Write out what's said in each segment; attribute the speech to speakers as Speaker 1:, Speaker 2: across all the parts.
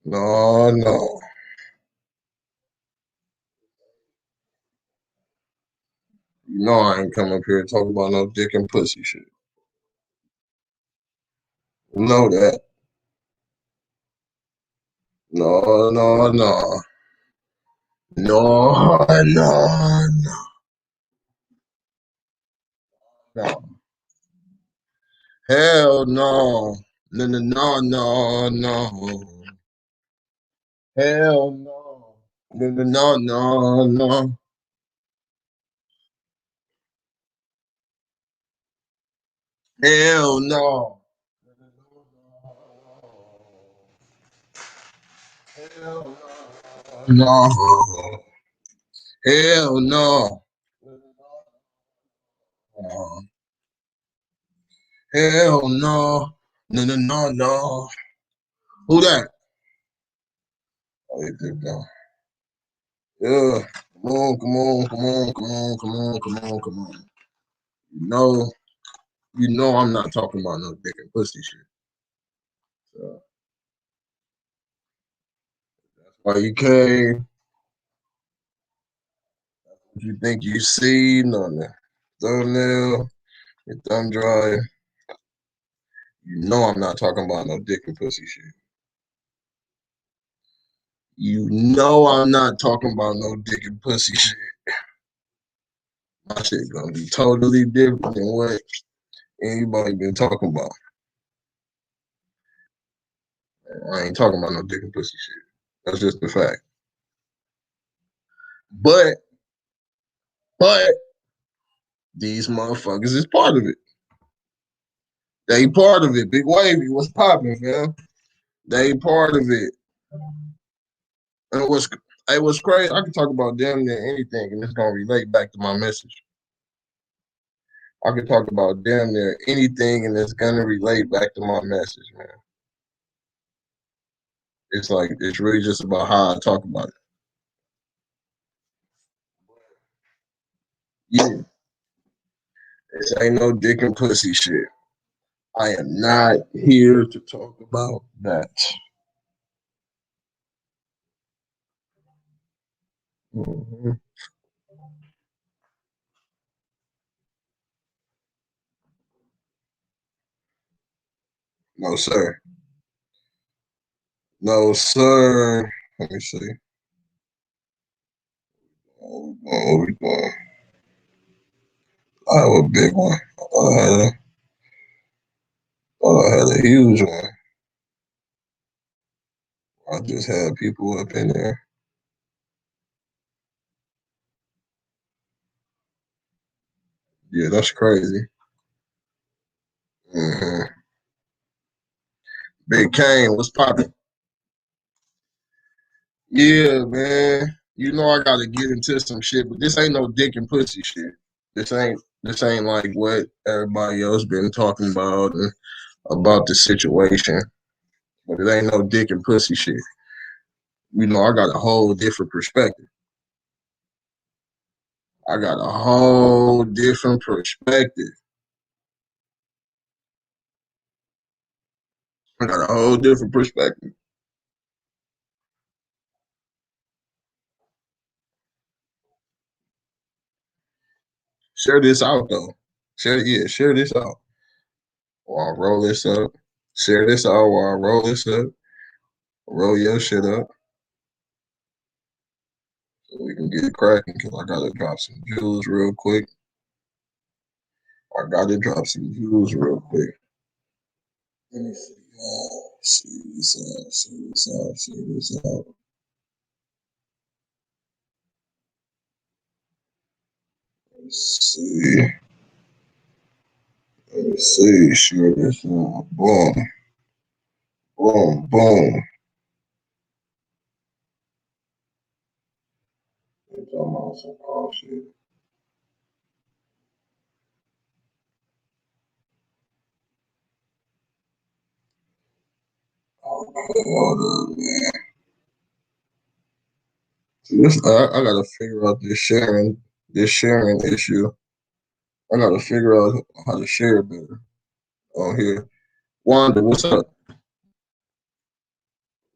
Speaker 1: No, no. You know I ain't come up here to talk about no dick and pussy shit. You know that. No, no, no. No, no, no. Hell no. No, no, no, no, no. Hell no. No, no, no, no, no. Hell no. Hell no. No. Hell no. Hell no. No, no, no, no. Who that? Oh, he did that. Yeah. Come on, come on, come on, come on, come on, come on, come on. You know, you know I'm not talking about no dick and pussy shit. So that's why you came. What you think you see on the thumbnail, your thumb drive. You know I'm not talking about no dick and pussy shit. You know I'm not talking about no dick and pussy shit. My shit gonna be totally different than what anybody been talking about. I ain't talking about no dick and pussy shit. That's just the fact. But, but these motherfuckers is part of it. They part of it. Big Wavy, what's popping, man? They part of it. And what's crazy, I can talk about damn near anything and it's gonna relate back to my message. I can talk about damn near anything and it's gonna relate back to my message, man. It's like it's really just about how I talk about it. Yeah, this ain't no dick and pussy shit. I am not here to talk about that. Mhm. No, sir. No, sir. Let me see. What we doing? I have a big one. I had a huge one. I just had people up in there. Yeah, that's crazy. Hmm. Big Kane, what's popping? Yeah, man. You know I gotta get into some shit, but this ain't no dick and pussy shit. This ain't like what everybody else been talking about and about the situation. But it ain't no dick and pussy shit. You know, I got a whole different perspective. I got a whole different perspective. I got a whole different perspective. Share this out though. Share this out. While I roll this up. Share this out while I roll this up. Roll your shit up so we can get it cracking because I gotta drop some jewels real quick. I gotta drop some jewels real quick. Let me see. See this out. See this out. See this out. Let's see. Let me see. Share this out. Boom. Boom. Boom. It's almost some oh shit. Hold up, man. I gotta figure out this sharing issue. I gotta figure out how to share better on here. Wanda, what's up?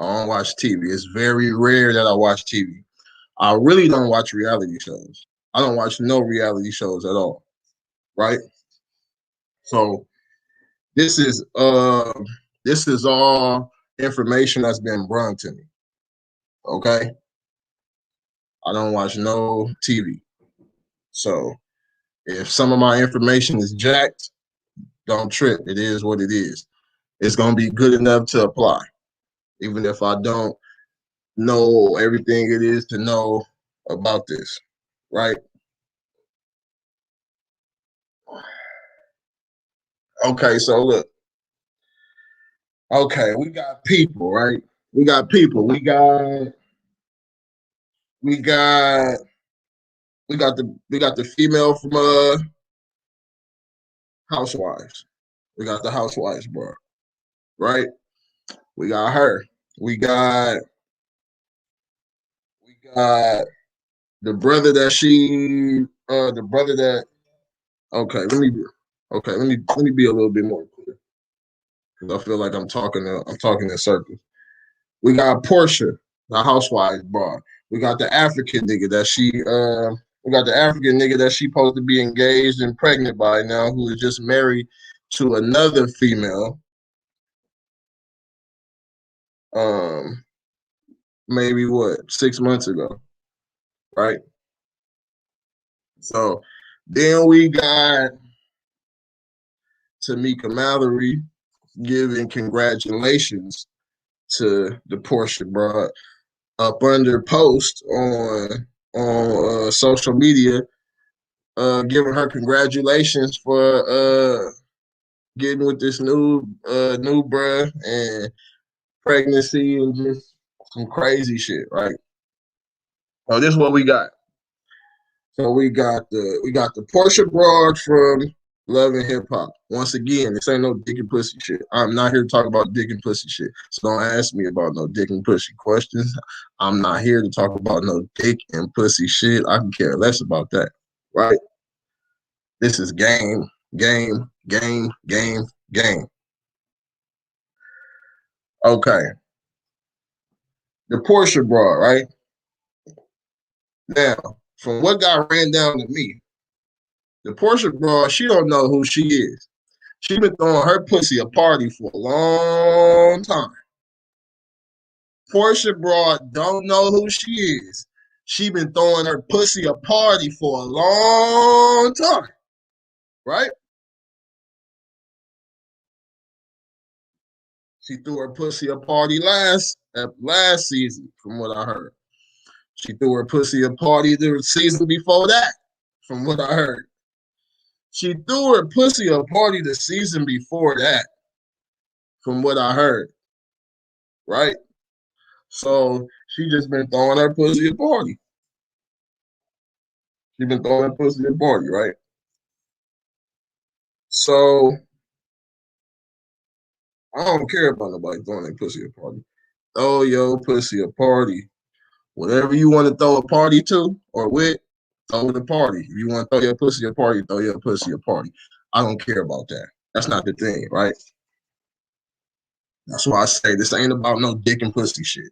Speaker 1: I don't watch TV. It's very rare that I watch TV. I really don't watch reality shows. I don't watch no reality shows at all. Right? So this is this is all information that's been brought to me. Okay. I don't watch no TV. So if some of my information is jacked, don't trip. It is what it is. It's gonna be good enough to apply, even if I don't know everything it is to know about this. Right? Okay, so look. Okay, we got people, right? We got people. We got we got the female from Housewives. We got the Housewives, bro. Right? We got her. We got we got the brother that she the brother that okay, let me be a little bit more clear because I feel like I'm talking in circles. We got Portia, the housewife bar. We got the African nigga that we got the African nigga that she supposed to be engaged and pregnant by now, who is just married to another female. Um, maybe what 6 months ago, right? So then we got Tamika Mallory giving congratulations to the Portia broad up under post on social media, giving her congratulations for getting with this new bruh and pregnancy and just some crazy shit, right? So this is what we got. So we got the Portia broad from Love and Hip Hop. Once again, this ain't no dick and pussy shit. I'm not here to talk about dick and pussy shit. So don't ask me about no dick and pussy questions. I'm not here to talk about no dick and pussy shit. I can care less about that. Right? This is game, game, game, game, game. Okay. The Portia broad, right? Now, from what got ran down to me, the Portia broad, she don't know who she is. She been throwing her pussy a party for a long time. Portia Broad don't know who she is. She been throwing her pussy a party for a long time, right? She threw her pussy a party last season, from what I heard. She threw her pussy a party the season before that, from what I heard. She threw her pussy a party the season before that, from what I heard, right? So she just been throwing her pussy a party. She been throwing her pussy a party, right? So I don't care about nobody throwing their pussy a party. Throw your pussy a party. Whatever you want to throw a party to or with, throw the party. If you want to throw your pussy a party, throw your pussy a party. I don't care about that. That's not the thing, right? That's why I say this ain't about no dick and pussy shit.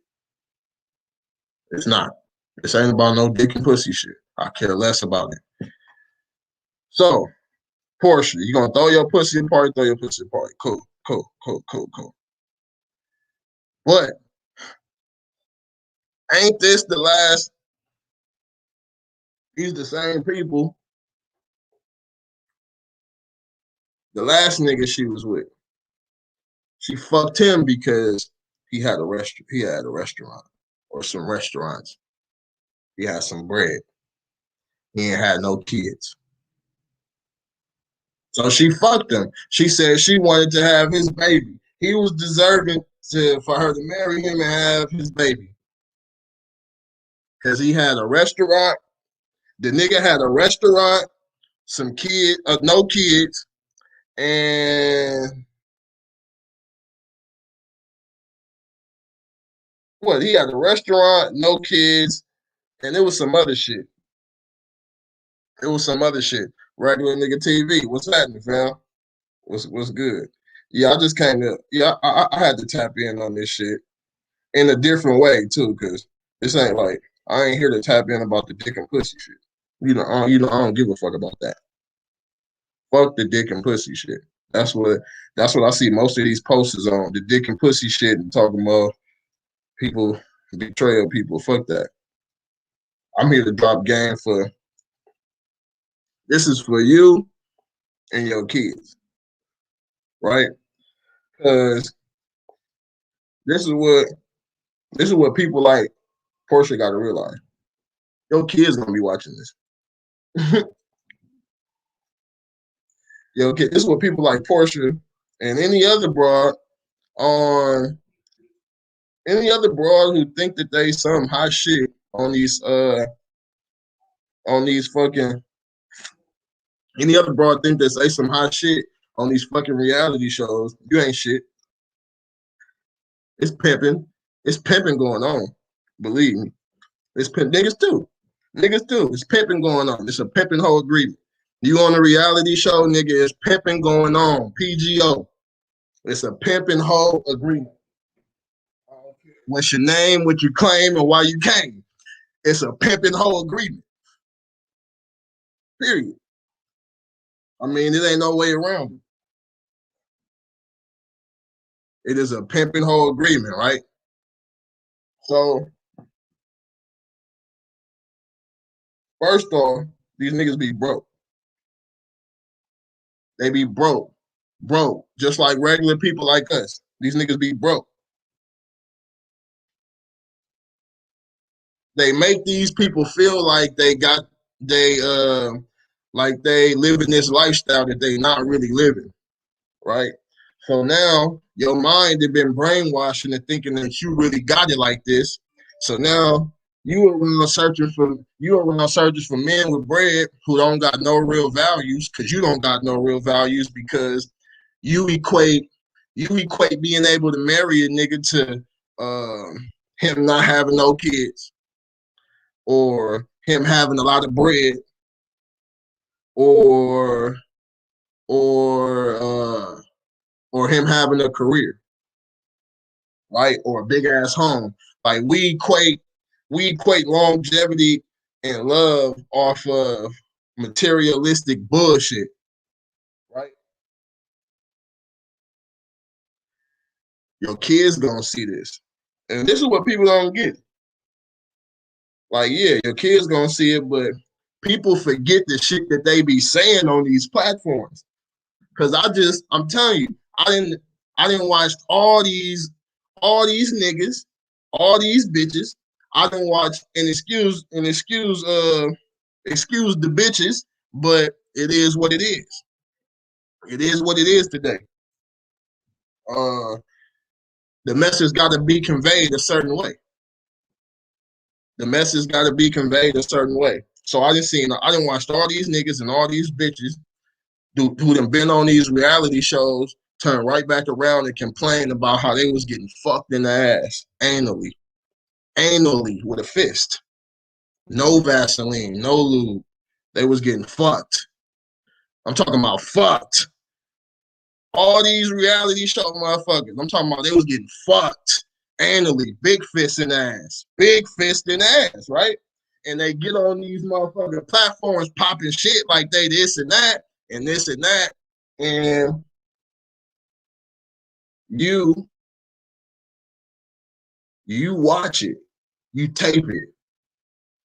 Speaker 1: It's not. This ain't about no dick and pussy shit. I care less about it. So, Portia, you gonna throw your pussy a party, throw your pussy a party. Cool, cool, cool, cool, cool. But ain't this the last? These the same people. The last nigga she was with, she fucked him because he had a restaurant. He had a restaurant or some restaurants. He had some bread. He ain't had no kids. So she fucked him. She said she wanted to have his baby. He was deserving for her to marry him and have his baby. Because he had a restaurant. The nigga had a restaurant, some kids, no kids, and what? He had a restaurant, no kids, and it was some other shit. It was some other shit. Regular nigga TV. What's happening, fam? What's good? Yeah, I just came to. Yeah, I had to tap in on this shit. in a different way too, because this ain't like I ain't here to tap in about the dick and pussy shit. I don't give a fuck about that. Fuck the dick and pussy shit. That's what that's what I see most of these posters on, the dick and pussy shit and talking about people betrayal people. Fuck that. I'm here to drop game for this is for you and your kids, right? Because this is what this is what people like Portia got to realize. Your kids gonna be watching this. Yo, kid, this is what people like Portia and on any other broad who think that they some hot shit on these fucking any other broad think that say some hot shit on these fucking reality shows. You ain't shit. It's pimping. It's pimping going on. Believe me. It's niggas too. Niggas too. It's pimping going on. It's a pimping whole agreement. You on a reality show, nigga, it's pimping going on. PGO. It's a pimping whole agreement. What's your name, what you claim, and why you came. It's a pimping whole agreement. Period. I mean, it ain't no way around it. It is a pimping whole agreement, right? So, first off, these niggas be broke. They be broke. Broke. Just like regular people like us. These niggas be broke. They make these people feel like they live in this lifestyle that they not really living, right? So now your mind had been brainwashed into thinking that you really got it like this. So now you around searching for men with bread who don't got no real values because you don't got no real values because you equate being able to marry a nigga to him not having no kids or him having a lot of bread or or him having a career, right? Or a big ass home. Like we equate longevity and love off of materialistic bullshit, right? Your kids gonna see this. And this is what people don't get. Like, yeah, your kids gonna see it, but people forget the shit that they be saying on these platforms. Cause I'm telling you, I didn't watch all these niggas, all these bitches. I didn't watch excuse the bitches, but it is what it is. It is what it is today. Uh, the message got to be conveyed a certain way. The message got to be conveyed a certain way. So I didn't watch all these niggas and all these bitches who done been on these reality shows turn right back around and complain about how they was getting fucked in the ass anally with a fist. No Vaseline, no lube. They was getting fucked. I'm talking about fucked. All these reality show motherfuckers. I'm talking about they was getting fucked anally, big fist in ass, big fist in ass, right? And they get on these motherfucking platforms popping shit like they this and that and this and that, and you you watch it, you tape it,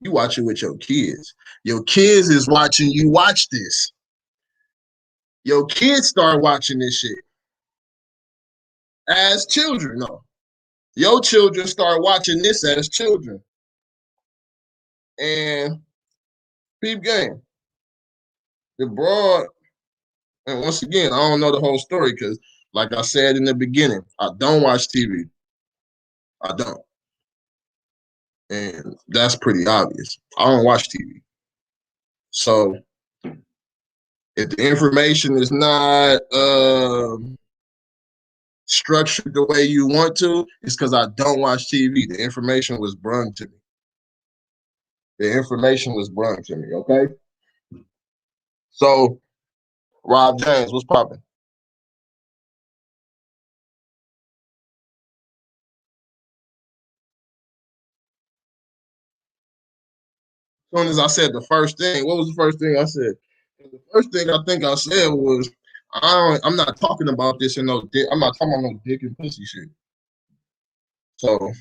Speaker 1: you watch it with your kids. Your kids is watching you watch this. Your kids start watching this shit as children. No, your children start watching this as children. And peep game, the broad, and once again, I don't know the whole story because, like I said in the beginning, I don't watch TV. I don't. And that's pretty obvious. I don't watch TV. So if the information is not structured the way you want to, it's because I don't watch TV. The information was brung to me. The information was brung to me, okay? So, Rob James, what's popping? As soon as I said the first thing, what was the first thing I said? The first thing I think I said was, I'm not talking about this in no dick. I'm not talking about no dick and pussy shit. So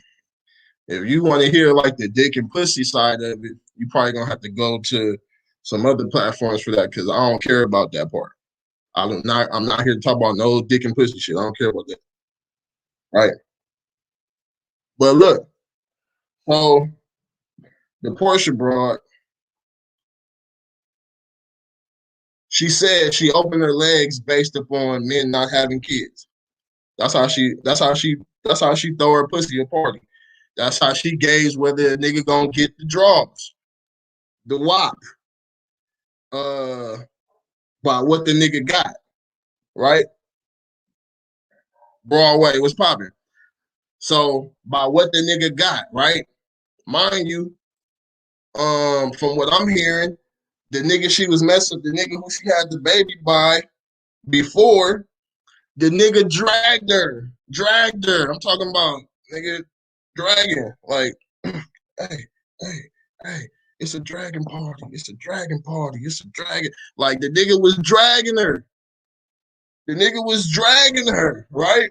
Speaker 1: if you want to hear like the dick and pussy side of it, you probably gonna have to go to some other platforms for that because I don't care about that part. I'm not here to talk about no dick and pussy shit. I don't care about that. Right. But look, so the Portia broad, she said she opened her legs based upon men not having kids. That's how she throw her pussy a party. That's how she gauge whether a nigga gonna get the draws, the wop, uh, by what the nigga got, right? Broadway was popping. So by what the nigga got, right? Mind you, from what I'm hearing, the nigga she was messing, the nigga who she had the baby by before, the nigga dragged her. I'm talking about nigga dragging, like, hey, hey, hey, it's a dragon party. It's a dragon party. It's a dragon. Like the nigga was dragging her. The nigga was dragging her, right?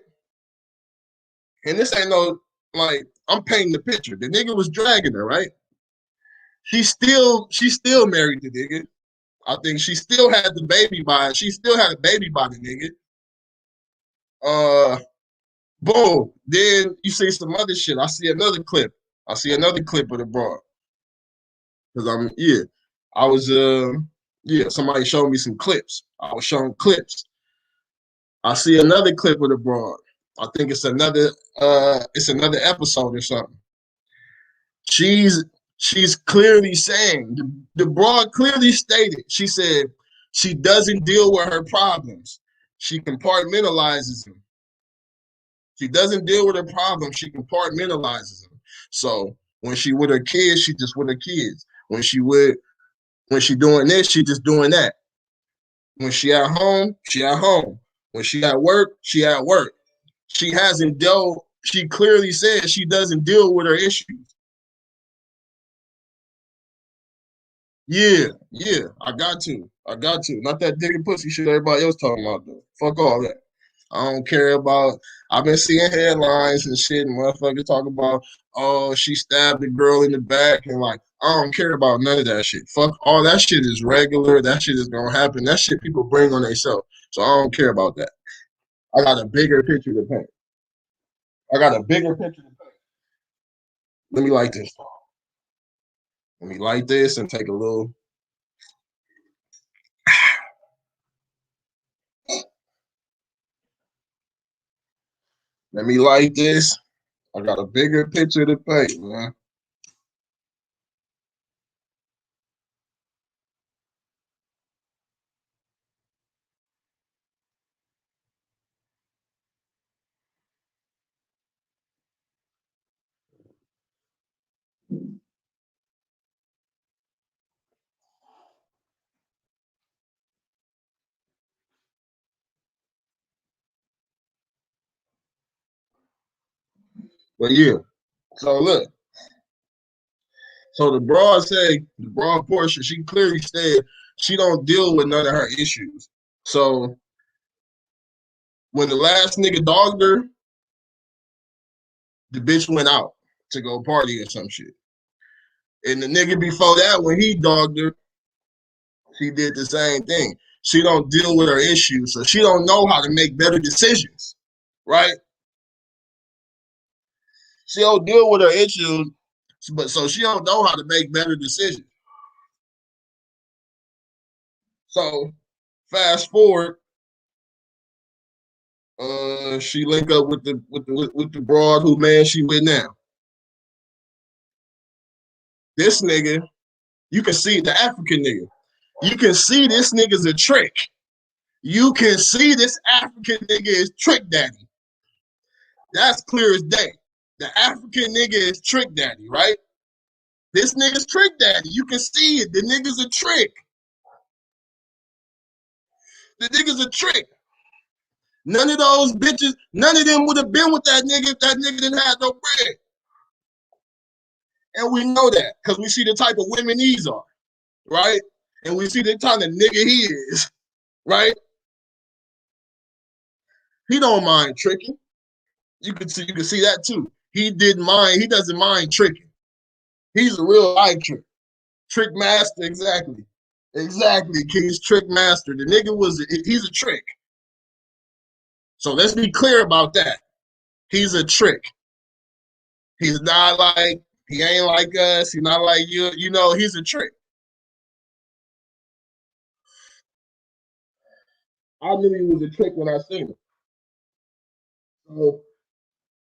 Speaker 1: And this ain't no like I'm painting the picture. The nigga was dragging her, right? She still married the nigga. I think she still had the baby by she still had a baby by the nigga. Uh Boom. Then you see some other shit. I see another clip. I see another clip of the broad. Cause I was somebody showed me some clips. I was showing clips. I see another clip of the broad. I think it's another episode or something. She's she's clearly saying the broad clearly stated. She said she doesn't deal with her problems. She compartmentalizes them. She doesn't deal with her problems. She compartmentalizes them. So when she with her kids, she just with her kids. When she doing this, she just doing that. When she at home, she at home. When she at work, she at work. She hasn't dealt. She clearly said she doesn't deal with her issues. Yeah, yeah, I got to. Not that dick and pussy shit everybody else talking about though. Fuck all that. I don't care about. I've been seeing headlines and shit, and motherfuckers talk about, oh, she stabbed the girl in the back, and like, I don't care about none of that shit. Fuck all that shit is regular. That shit is gonna happen. That shit people bring on themselves. So I don't care about that. I got a bigger picture to paint. I got a bigger picture to paint. Let me light this. Let me light this and take a little. Let me light this. I got a bigger picture to paint, man. But yeah. So look. So the broad portion, she clearly said she don't deal with none of her issues. So when the last nigga dogged her, the bitch went out to go party or some shit. And the nigga before that, when he dogged her, she did the same thing. She don't deal with her issues, so she don't know how to make better decisions, right? She don't deal with her issues, but so she don't know how to make better decisions. So fast forward, she link up with the broad who man she with now. This nigga, you can see the African nigga. You can see this nigga's a trick. You can see this African nigga is trick daddy. That's clear as day. The African nigga is trick daddy, right? This nigga's trick daddy. You can see it. The nigga's a trick. The nigga's a trick. None of those bitches, none of them would have been with that nigga if that nigga didn't have no bread. And we know that because we see the type of women these are, right? And we see the kind of nigga he is, right? He don't mind tricking. You can see that too. He doesn't mind tricking. He's a real life trick master, exactly. Exactly. He's trick master. The nigga he's a trick. So let's be clear about that. He's a trick. He's not like, he ain't like us. He's not like you. You know, he's a trick. I knew he was a trick when I seen him. So,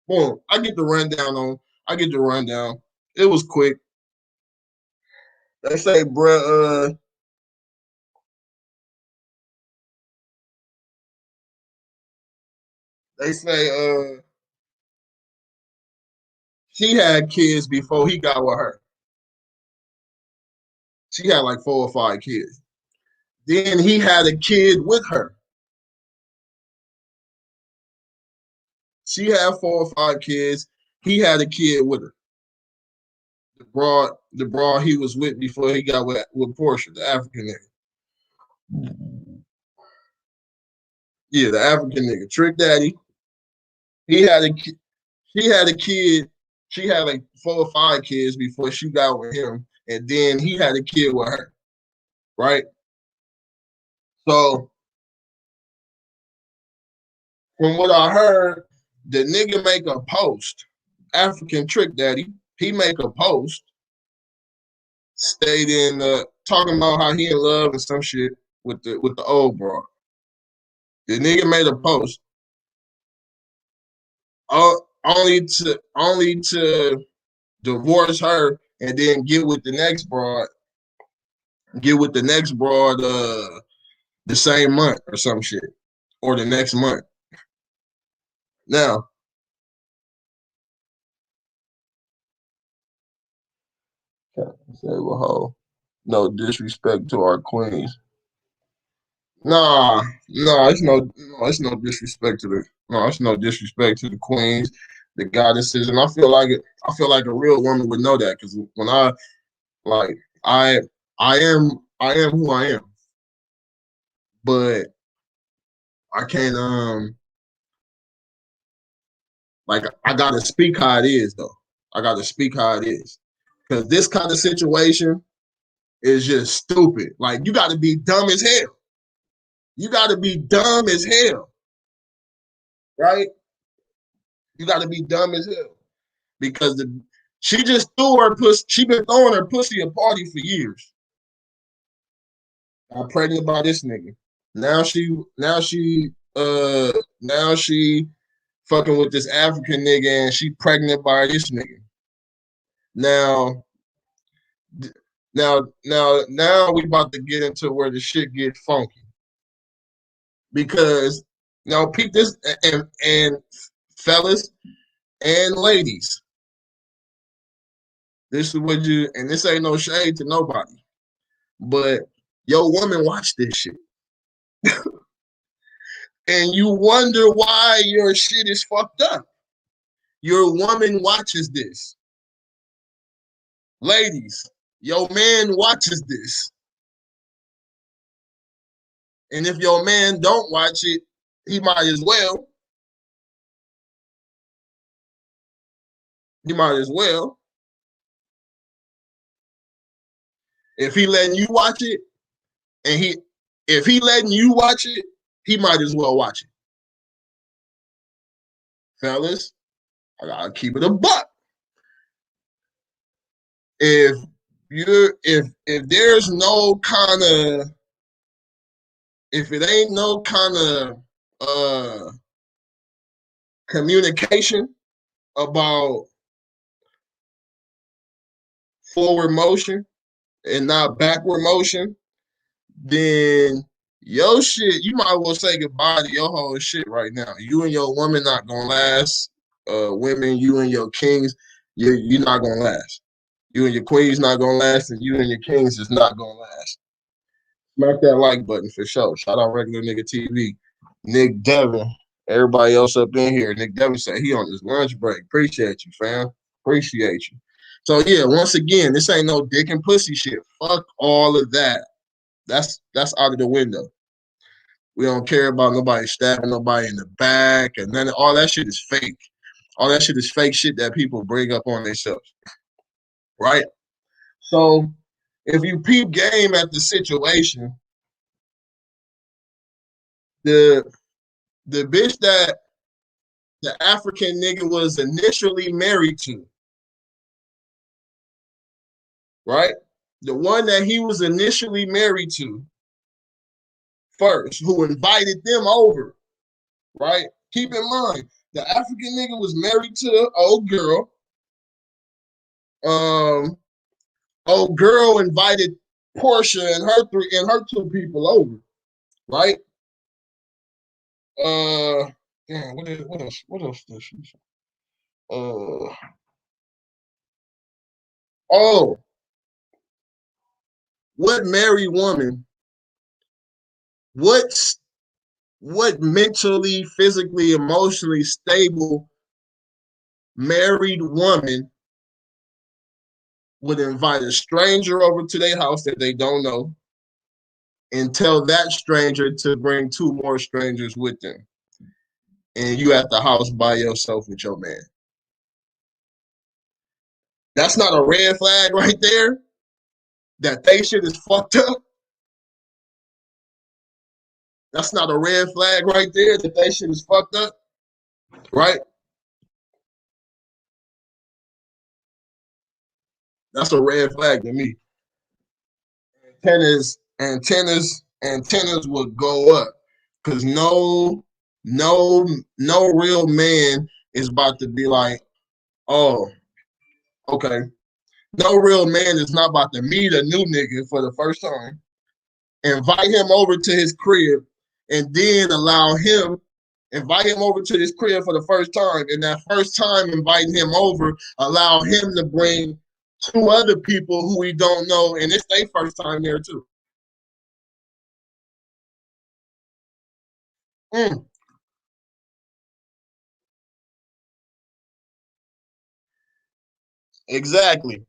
Speaker 1: boom, I get the rundown. It was quick. They say, bruh, they say, she had kids before he got with her. She had like 4 or 5 kids. Then he had a kid with her. She had 4 or 5 kids. He had a kid with her. The broad he was with before he got with Portia, the African nigga. Yeah, the African nigga, Trick Daddy. He had a she had a kid. She had like 4 or 5 kids before she got with him, and then he had a kid with her. Right. So from what I heard, the nigga make a post. African Trick Daddy. He make a post stating talking about how he in love and some shit with the old bro. The nigga made a post only to divorce her and then get with the next broad the same month or some shit. Or the next month. Now, say well, no disrespect to our queens. It's no disrespect to it's no disrespect to the queens, the goddesses, and I feel like a real woman would know that because when like I I am who I am, but I can't like I gotta speak how it is though. I gotta speak how it is because this kind of situation is just stupid. Like you got to be dumb as hell. You got to be dumb as hell, right? You got to be dumb as hell because she just threw her pussy. She been throwing her pussy a party for years. I'm pregnant by this nigga. Now she fucking with this African nigga and she pregnant by this nigga. Now now we about to get into where the shit get funky because now peep this and fellas and ladies, this is what you and this ain't no shade to nobody, but your woman watch this shit and you wonder why your shit is fucked up. Your woman watches this. Ladies, your man watches this. And if your man don't watch it, he might as well. He might as well. If he letting you watch it, and if he letting you watch it, he might as well watch it. Fellas, I gotta keep it a buck. If if there's no kind of if it ain't no kind of communication about forward motion and not backward motion, then your shit, you might as well say goodbye to your whole shit right now. You and your woman not gonna last. Women, you and your kings, you're not gonna last. You and your queens not gonna last, and you and your kings is not gonna last. Smack that like button for sure. Shout out regular nigga TV. Nick Devin. Everybody else up in here. Nick Devin said he on his lunch break. Appreciate you, fam. Appreciate you. So yeah, once again, this ain't no dick and pussy shit. Fuck all of that. That's out of the window. We don't care about nobody stabbing nobody in the back, and none of all that shit is fake. All that shit is fake shit that people bring up on themselves, right? So if you peep game at the situation, the bitch that the African nigga was initially married to, right? The one that he was initially married to first, who invited them over, right? Keep in mind, the African nigga was married to an old girl. Old girl invited Portia and her two people over, right? Damn, what else does she say? Uh, oh, what married woman? What's what mentally, physically, emotionally stable married woman would invite a stranger over to their house that they don't know and tell that stranger to bring two more strangers with them? And you at the house by yourself with your man. That's not a red flag right there that they shit is fucked up. That's not a red flag right there that they shit is fucked up, right? That's a red flag to me. Antennas would go up because no real man is about to be like, oh, okay. No real man is not about to meet a new nigga for the first time, invite him over to his crib, and then invite him over to his crib for the first time. And that first time inviting him over, allow him to bring two other people who we don't know, and it's their first time there too. Mm, exactly.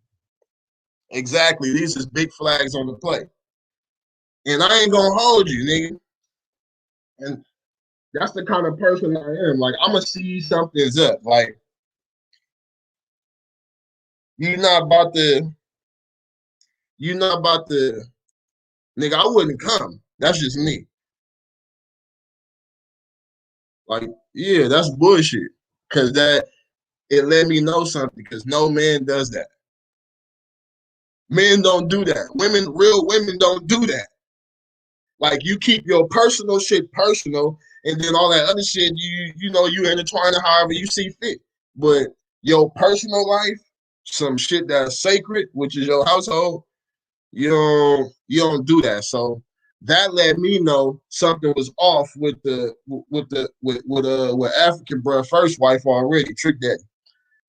Speaker 1: Exactly. These is big flags on the play. And I ain't gonna hold you, nigga. And that's the kind of person I am. Like, I'ma see something's up. Like, you not about to, you not about to, nigga, I wouldn't come. That's just me. Like, yeah, that's bullshit. Cause that it let me know something. Cause no man does that. Men don't do that. Real women don't do that. Like, you keep your personal shit personal, and then all that other shit you intertwine it however you see fit. But your personal life, some shit that's sacred, which is your household, you don't do that. So that let me know something was off with African bro first wife already, Trick Daddy.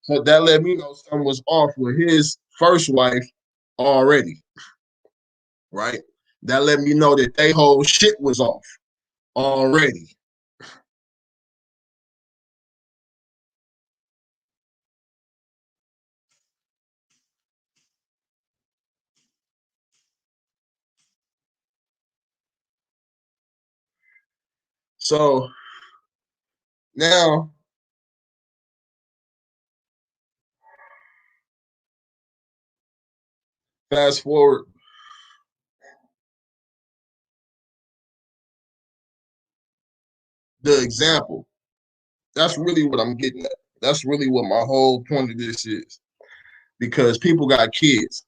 Speaker 1: So that let me know something was off with his first wife already, right? That let me know that they whole shit was off already. So now, fast forward, the example. That's really what I'm getting at. That's really what my whole point of this is. Because people got kids.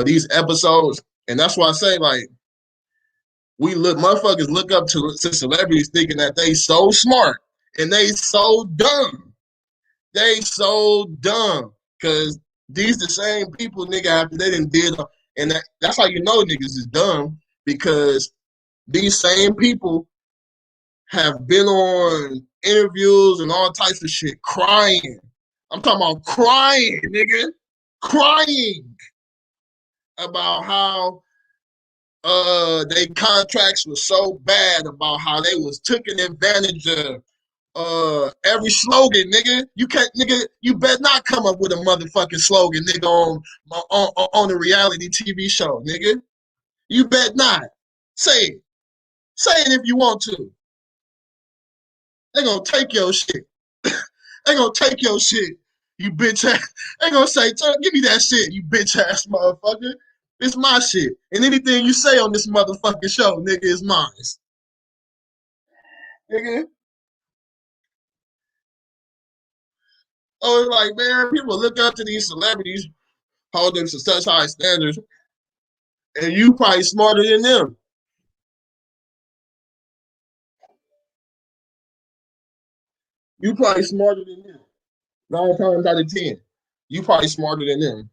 Speaker 1: These episodes, and that's why I say, like, motherfuckers look up to celebrities thinking that they so smart and they so dumb. They so dumb. Cause these the same people, nigga, after they done did, and that's how you know niggas is dumb, because these same people have been on interviews and all types of shit crying. I'm talking about crying, nigga. Crying about how they contracts were so bad, about how they was taken advantage every slogan, nigga. You can't, nigga. You better not come up with a motherfucking slogan, nigga, on a reality TV show, nigga. You bet not. Say it. Say it if you want to. They gonna take your shit. They gonna take your shit. You bitch ass. They gonna say, give me that shit, you bitch ass motherfucker. It's my shit. And anything you say on this motherfucking show, nigga, is mine. Nigga. Oh, it's like, man, people look up to these celebrities, hold them to such high standards, and you probably smarter than them. You probably smarter than them. 9 times out of 10. You probably smarter than them.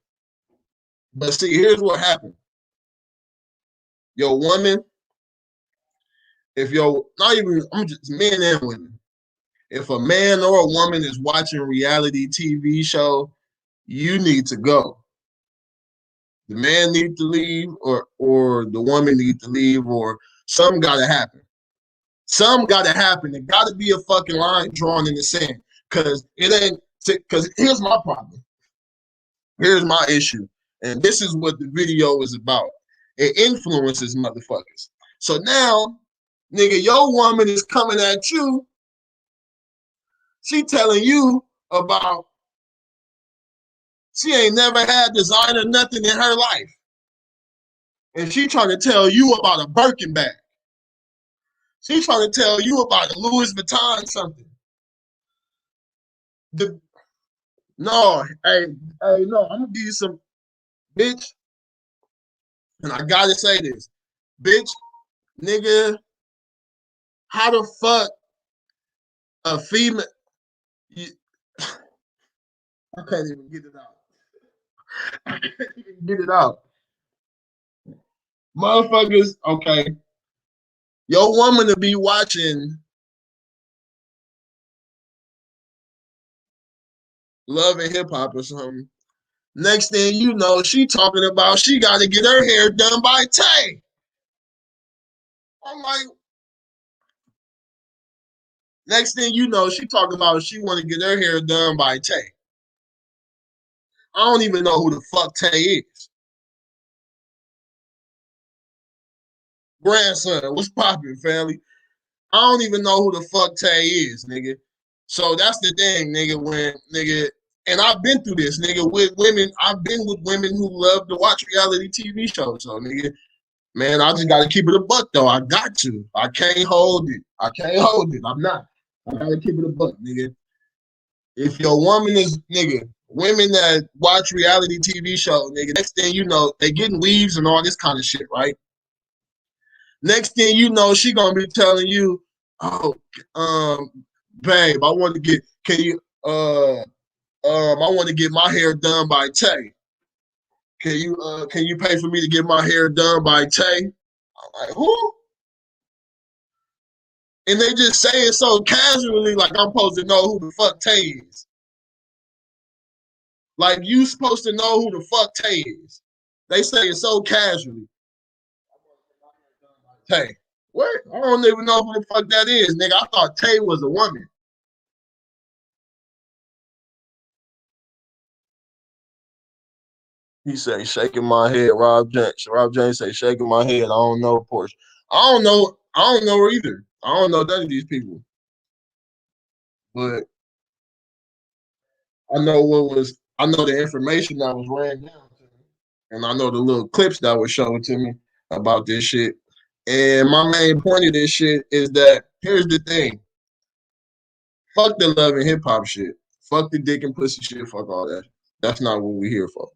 Speaker 1: But see, here's what happened. Your woman, if your not even I'm just men and women. If a man or a woman is watching a reality TV show, you need to go. The man need to leave, or the woman need to leave, or something gotta happen. Something gotta happen. There gotta be a fucking line drawn in the sand. Cause it ain't because here's my problem. Here's my issue. And this is what the video is about. It influences motherfuckers. So now, nigga, your woman is coming at you. She telling you about she ain't never had designer nothing in her life. And she trying to tell you about a Birkin bag. She trying to tell you about a Louis Vuitton something. The, no, no, I'm gonna give you some bitch. And I gotta say this, bitch, nigga, how the fuck a female? You, I can't even get it out. I can't even get it out. Motherfuckers, okay. Your woman to be watching Love and Hip Hop or something. Next thing you know, she talking about she got to get her hair done by Tay. I'm like, next thing you know, she talking about she want to get her hair done by Tay. I don't even know who the fuck Tay is. Grandson, what's poppin', family? I don't even know who the fuck Tay is, nigga. So that's the thing, nigga. When nigga, and I've been through this, nigga, with women. I've been with women who love to watch reality TV shows. So, nigga, man, I just gotta keep it a buck, though. I got to. I can't hold it. I can't hold it. I'm not. I gotta keep it a buck, nigga. If your woman is, nigga, women that watch reality TV shows, nigga, next thing you know, they getting weaves and all this kind of shit, right? Next thing you know, she gonna be telling you, oh, babe, I want to get, can you, I want to get my hair done by Tay. Can you pay for me to get my hair done by Tay? I'm like, who? And they just say it so casually, like I'm supposed to know who the fuck Tay is. Like you supposed to know who the fuck Tay is. They say it so casually. Tay. What? I don't even know who the fuck that is, nigga. I thought Tay was a woman. He say shaking my head. Rob James say shaking my head. I don't know Porsche. I don't know. I don't know her either. I don't know none of these people. But I know what was. I know the information that was ran down to me, and I know the little clips that were shown to me about this shit. And my main point of this shit is that here's the thing: fuck the love and hip hop shit. Fuck the dick and pussy shit. Fuck all that. That's not what we here for.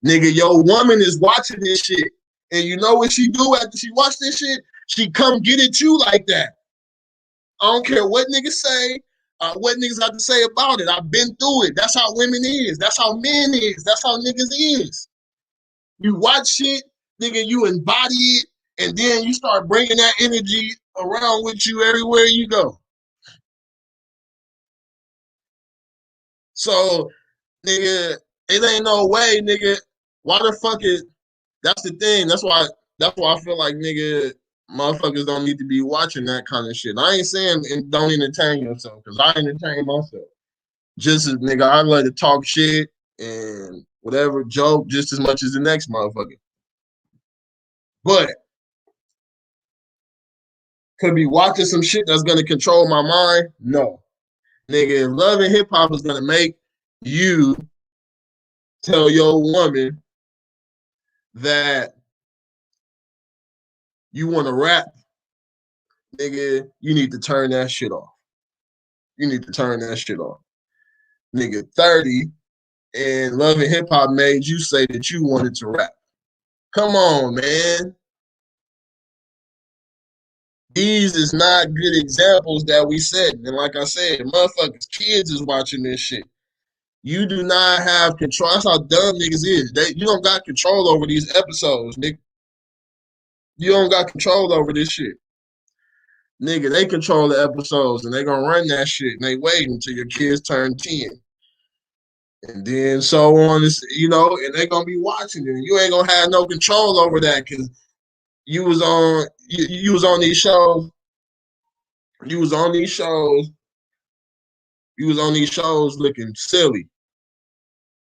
Speaker 1: Nigga, your woman is watching this shit. And you know what she do after she watch this shit? She come get at you like that. I don't care what niggas say, what niggas have to say about it. I've been through it. That's how women is. That's how men is. That's how niggas is. You watch shit, nigga, you embody it, and then you start bringing that energy around with you everywhere you go. So, nigga, it ain't no way, nigga. Why the fuck is that's the thing. That's why I feel like nigga, Motherfuckers don't need to be watching that kind of shit. I ain't saying don't entertain yourself, because I entertain myself. Just as nigga, I like to talk shit and whatever, joke just as much as the next motherfucker. But could be watching some shit that's gonna control my mind? No. Nigga, if love and hip hop is gonna make you tell your woman that you wanna rap, nigga, you need to turn that shit off. You need to turn that shit off. Nigga, 30 and love and hip hop made you say that you wanted to rap. Come on, man. These is not good examples that we said. And like I said, motherfuckers, kids is watching this shit. You do not have control. That's how dumb niggas is. You don't got control over these episodes, nigga. You don't got control over this shit. Nigga, they control the episodes and they gonna run that shit and they wait until your kids turn 10. And then so on, and they gonna be watching it. You ain't gonna have no control over that because you was on these shows. You was on these shows. You was on these shows looking silly,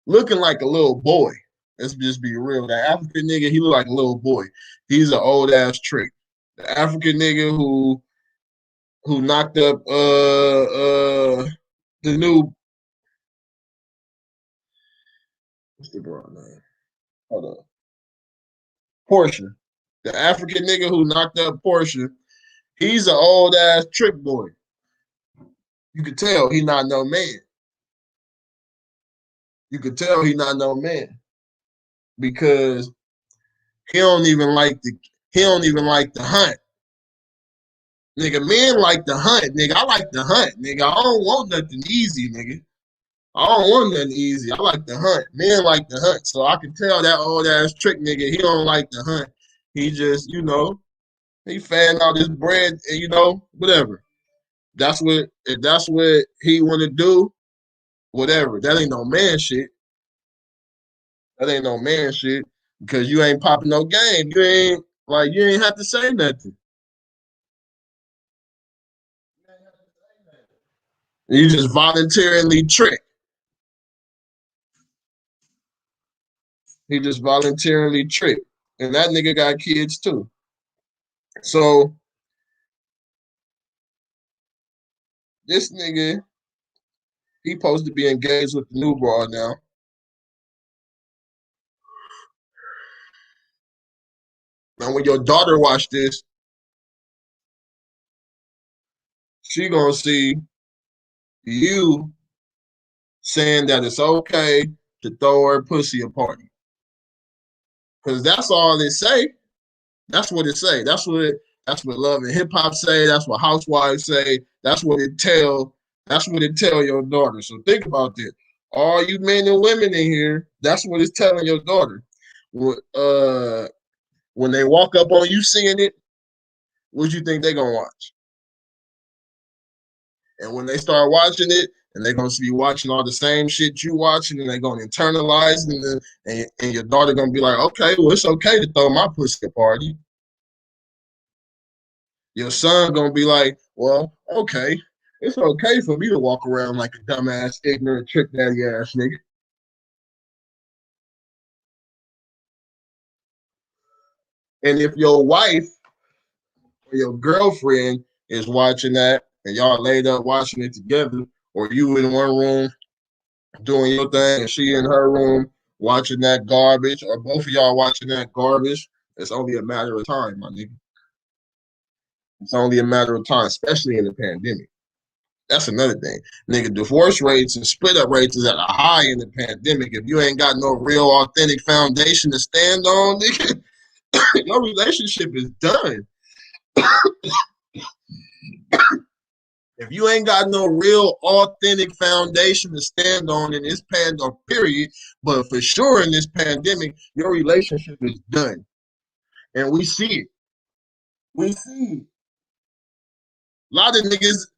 Speaker 1: looking like a little boy. Let's just be real. That African nigga, he look like a little boy. He's an old ass trick. The African nigga who knocked up the new, what's the girl name? Hold on. Portia. The African nigga who knocked up Portia, he's an old ass trick boy. You could tell he not no man. You could tell he not no man because he don't even like the hunt. Nigga, men like the hunt. Nigga, I like the hunt. Nigga, I don't want nothing easy, nigga. I don't want nothing easy. I like the hunt. Men like the hunt. So I can tell that old ass trick nigga, he don't like the hunt. He just, he fan out his bread and whatever. If that's what he wanna do, whatever. That ain't no man shit. That ain't no man shit. Because you ain't popping no game. You ain't have to say nothing. You just voluntarily trick. He just voluntarily tricked. And that nigga got kids too. So this nigga, he supposed to be engaged with the new broad now. Now when your daughter watch this, she gonna see you saying that it's okay to throw her pussy a party. Cause that's all it say. That's what it say. That's what love and hip hop say. That's what housewives say. That's what it tell. That's what it tell your daughter. So think about this. All you men and women in here, that's what it's telling your daughter. When they walk up on you seeing it, what you think they gonna watch? And when they start watching it, and they're gonna be watching all the same shit you watching, and they're gonna internalize it, and your daughter gonna be like, okay, well, it's okay to throw my pussy a party. Your son gonna be like, well, okay, it's okay for me to walk around like a dumbass, ignorant, trick daddy ass nigga. And if your wife or your girlfriend is watching that, and y'all laid up watching it together, or you in one room doing your thing, and she in her room watching that garbage, or both of y'all watching that garbage, it's only a matter of time, my nigga. It's only a matter of time, especially in the pandemic. That's another thing. Nigga, divorce rates and split up rates is at a high in the pandemic. If you ain't got no real authentic foundation to stand on, nigga, your relationship is done. If you ain't got no real authentic foundation to stand on in this pandemic period, but for sure in this pandemic, your relationship is done. And we see it. We see it. A lot of niggas,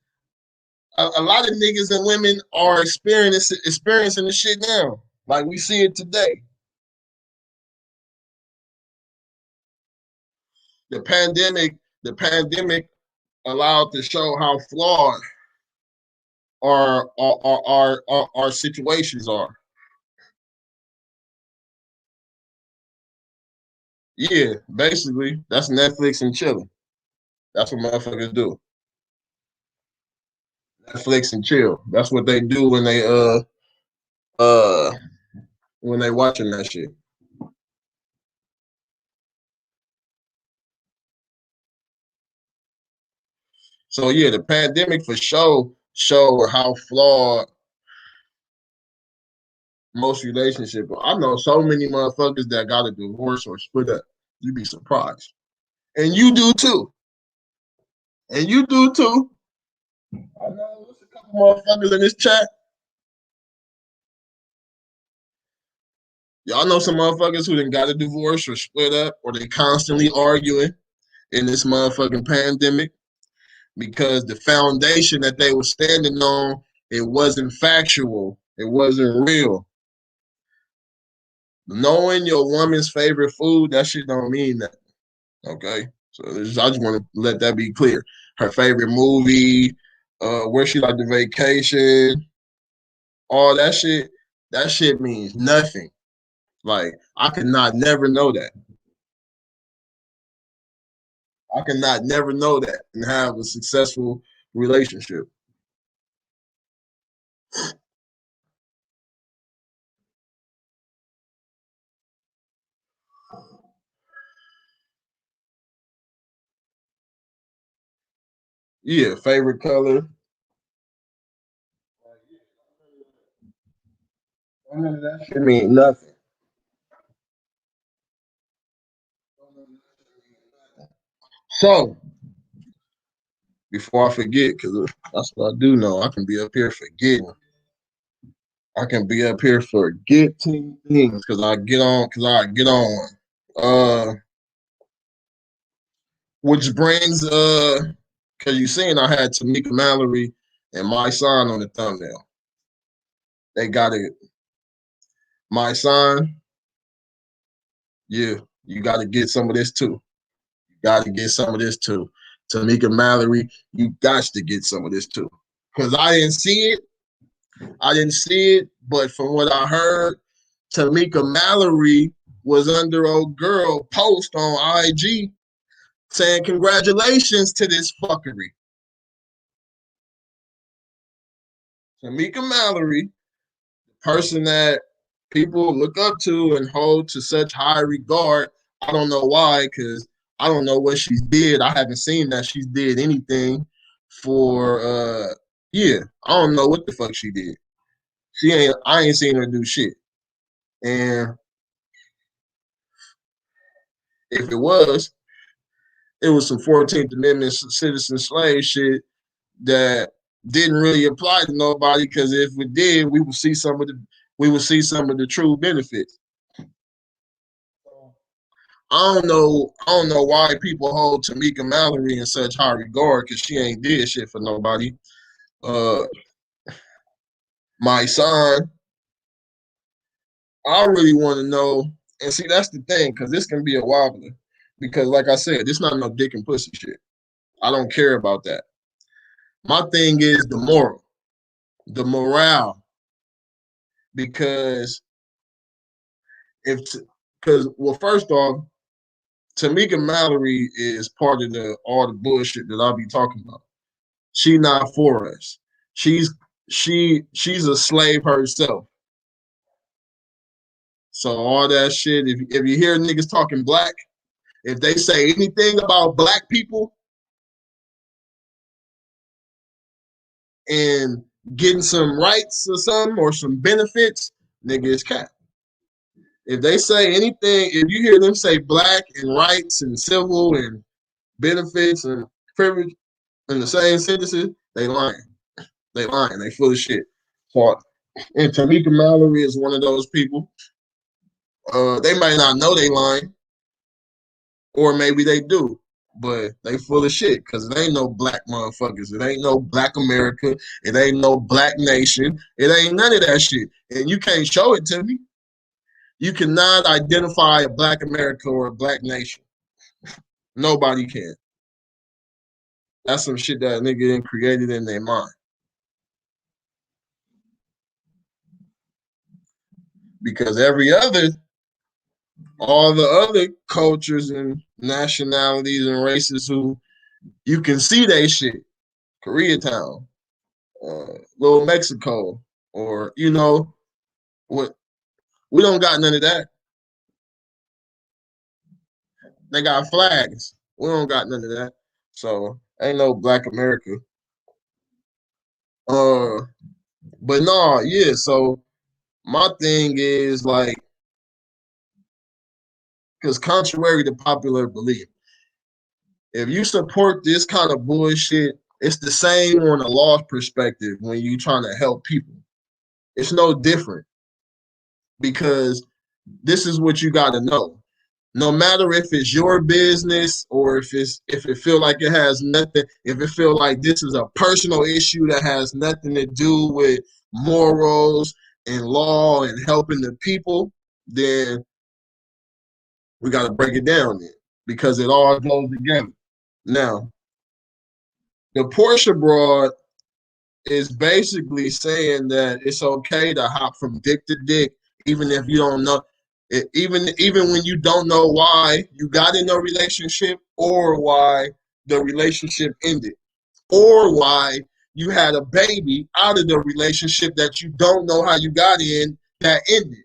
Speaker 1: a lot of niggas and women are experiencing the shit now. Like we see it today. The pandemic the pandemic allowed to show how flawed our situations are. Yeah, basically, that's Netflix and chilling. That's what motherfuckers do. Netflix and chill. That's what they do uh when they watching that shit. So yeah, the pandemic for sure showed how flawed most relationships. I know so many motherfuckers that got a divorce or split up. You'd be surprised. And you do too. And you do too. I know there's a couple motherfuckers in this chat. Y'all know some motherfuckers who done got a divorce or split up or they constantly arguing in this motherfucking pandemic because the foundation that they were standing on, it wasn't factual. It wasn't real. Knowing your woman's favorite food, that shit don't mean that. Okay? So I just want to let that be clear. Her favorite movie, where she like the vacation, all that shit means nothing. Like, I could not never know that. I could not never know that and have a successful relationship. Yeah, favorite color. None of that shit mean nothing. So, before I forget, because that's what I do know, I can be up here forgetting. I can be up here forgetting things because I get on. Uh, which brings because you seen I had Tamika Mallory and my sign on the thumbnail. They got it. My sign, yeah, you got to get some of this too. You got to get some of this too. Tamika Mallory, you got to get some of this too. Because I didn't see it. I didn't see it, but from what I heard, Tamika Mallory was under old girl post on IG saying congratulations to this fuckery. Tamika Mallory, person that people look up to and hold to such high regard. I don't know why, because I don't know what she's did. I haven't seen that she's did anything for yeah. I don't know what the fuck she did. I ain't seen her do shit. And if it was some 14th Amendment citizen slave shit that didn't really apply to nobody because if it did, we would see some of the true benefits. I don't know why people hold Tamika Mallory in such high regard because she ain't did shit for nobody. Uh, my son, I really want to know, and see that's the thing because this can be a wobbler. Because like I said, this not no dick and pussy shit. I don't care about that. My thing is the morale. Because if, because well, first off, Tamika Mallory is part of the all the bullshit that I'll be talking about. She not for us. She's she's a slave herself. So all that shit. If you hear niggas talking black, if they say anything about black people and getting some rights or something or some benefits, nigga is cap. If they say anything, if you hear them say black and rights and civil and benefits and privilege in the same sentences, they lying. They lying. They full of shit. So, and Tamika Mallory is one of those people. They might not know they lying, or maybe they do, but they full of shit because it ain't no black motherfuckers. It ain't no black America. It ain't no black nation. It ain't none of that shit. And you can't show it to me. You cannot identify a black America or a black nation. Nobody can. That's some shit that a nigga then created in their mind. Because all the other cultures and nationalities and races who you can see they shit, Koreatown, Little Mexico, or what? We don't got none of that. They got flags. We don't got none of that. So ain't no Black America. Uh, but no, yeah. So my thing is like, because contrary to popular belief, if you support this kind of bullshit, it's the same on a law perspective when you trying to help people. It's no different because this is what you got to know. No matter if it's your business or if it feel like it has nothing, if it feel like this is a personal issue that has nothing to do with morals and law and helping the people, then we got to break it down then because it all goes together. Now, the Portia broad is basically saying that it's okay to hop from dick to dick, even if you don't know, even when you don't know why you got in a relationship or why the relationship ended, or why you had a baby out of the relationship that you don't know how you got in that ended.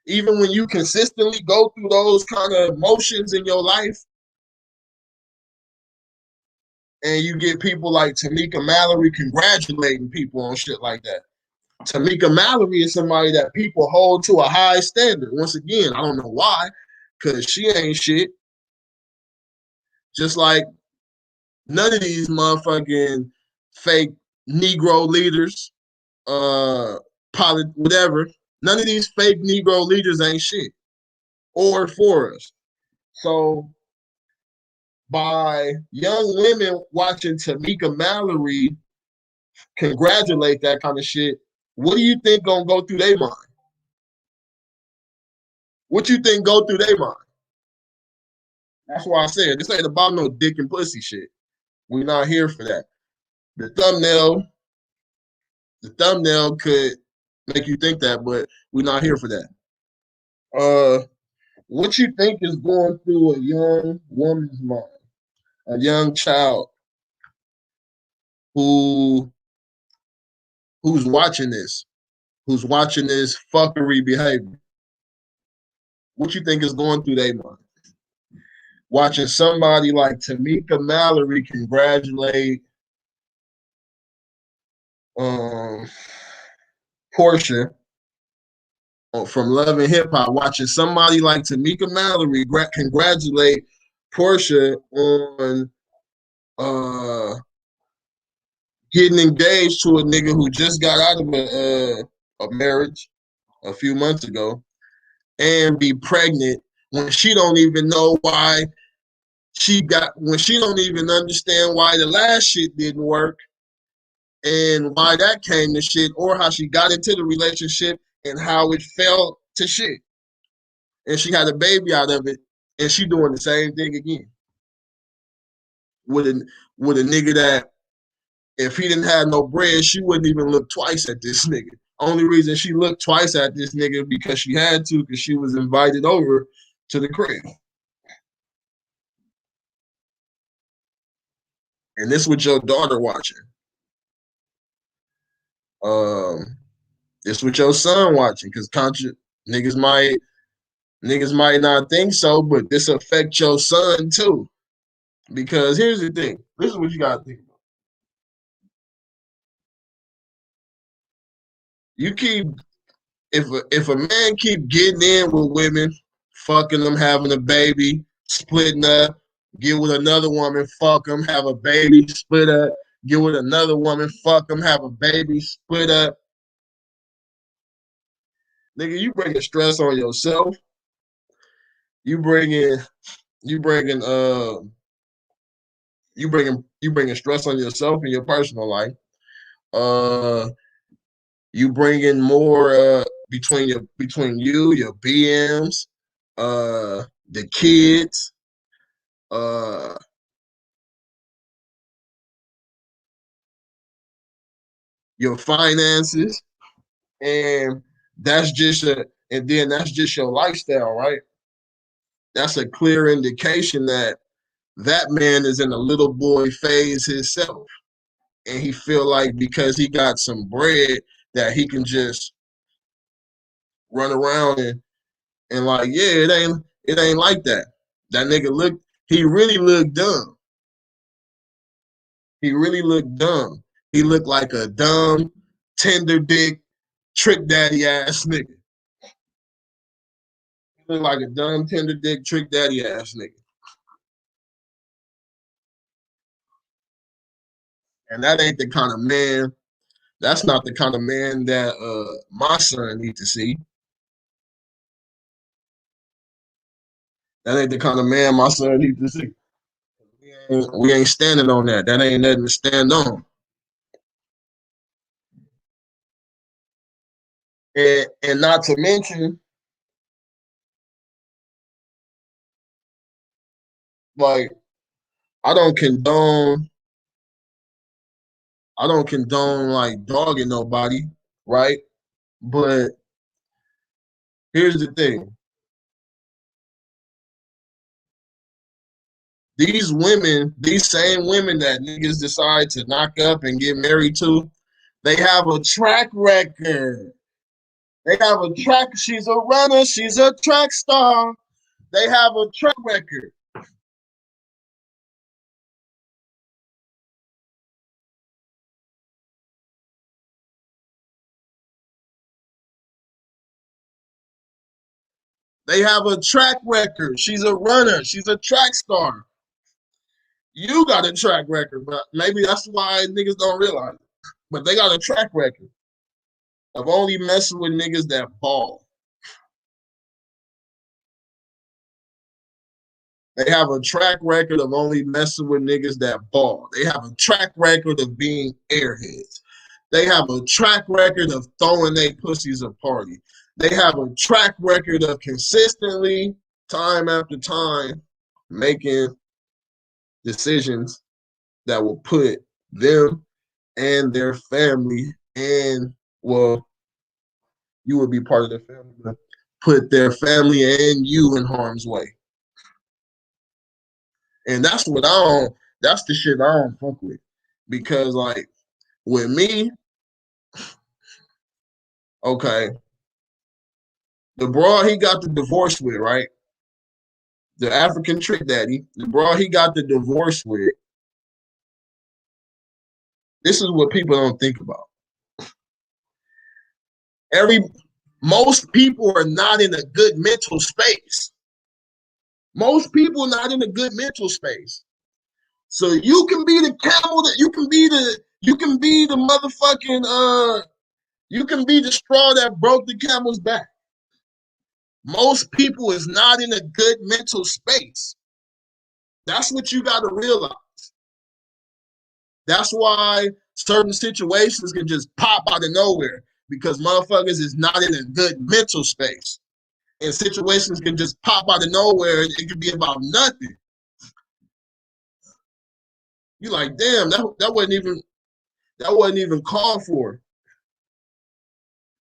Speaker 1: Even when you consistently go through those kind of motions in your life, and you get people like Tamika Mallory congratulating people on shit like that. Tamika Mallory is somebody that people hold to a high standard. Once again, I don't know why, because she ain't shit. Just like none of these motherfucking fake Negro leaders, whatever. None of these fake Negro leaders ain't shit or for us. So by young women watching Tamika Mallory congratulate that kind of shit, what do you think gonna go through their mind? What you think go through their mind? That's why I said this ain't about no dick and pussy shit. We're not here for that. The thumbnail could make you think that, but we're not here for that. What you think is going through a young woman's mind, a young child who who's watching this fuckery behavior? What you think is going through their mind? Watching somebody like Tamika Mallory congratulate um, Portia from Love and Hip Hop, watching somebody like Tamika Mallory congratulate Portia on uh, getting engaged to a nigga who just got out of a marriage a few months ago and be pregnant when she don't even know why when she don't even understand why the last shit didn't work and why that came to shit or how she got into the relationship and how it fell to shit. And she had a baby out of it and she doing the same thing again with a nigga that if he didn't have no bread, she wouldn't even look twice at this nigga. Only reason she looked twice at this nigga because she had to, because she was invited over to the crib. And this with your daughter watching. Um, this with your son watching, because niggas might niggas might not think so, but this affect your son too. Because here's the thing. This is what you gotta think about. You keep if a man keep getting in with women, fucking them, having a baby, splitting up, get with another woman, fuck them, have a baby, split up, get with another woman, fuck them, have a baby, split up. Nigga, you bringing stress on yourself. You bringing you bringing you bringing stress on yourself in your personal life. You bringing more between you, your BMs, the kids, uh, your finances, and that's just your lifestyle, right? That's a clear indication that that man is in a little boy phase himself, and he feel like because he got some bread that he can just run around and like, yeah, it ain't like that. That nigga he really looked dumb. He really looked dumb. He looked like a dumb, tender dick, trick daddy ass nigga. He looked like a dumb, tender dick, trick daddy ass nigga. And that ain't the kind of man, that's not the kind of man that my son need to see. That ain't the kind of man my son need to see. We ain't standing on that. That ain't nothing to stand on. And not to mention, like, I don't condone I don't condone like dogging nobody, right? But here's the thing. These same women that niggas decide to knock up and get married to, they have a track record. They have a track. She's a runner. She's a track star. They have a track record. They have a track record. She's a runner. She's a track star. You got a track record, but maybe that's why niggas don't realize it. But they got a track record of only messing with niggas that ball. They have a track record of only messing with niggas that ball. They have a track record of being airheads. They have a track record of throwing their pussies a party. They have a track record of consistently, time after time, making decisions that will put them and their family and, well, you would be part of their family, but put their family and you in harm's way. And that's the shit I don't fuck with. Because like with me, okay, the broad he got the divorce with, right? The African trick daddy, the broad he got the divorce with. This is what people don't think about. Every Most people are not in a good mental space. Most people are not in a good mental space. So you can be the camel that you can be the motherfucking you can be the straw that broke the camel's back. Most people is not in a good mental space. That's what you got to realize. That's why certain situations can just pop out of nowhere because motherfuckers is not in a good mental space. And situations can just pop out of nowhere. It could be about nothing. You like, damn, that wasn't even called for.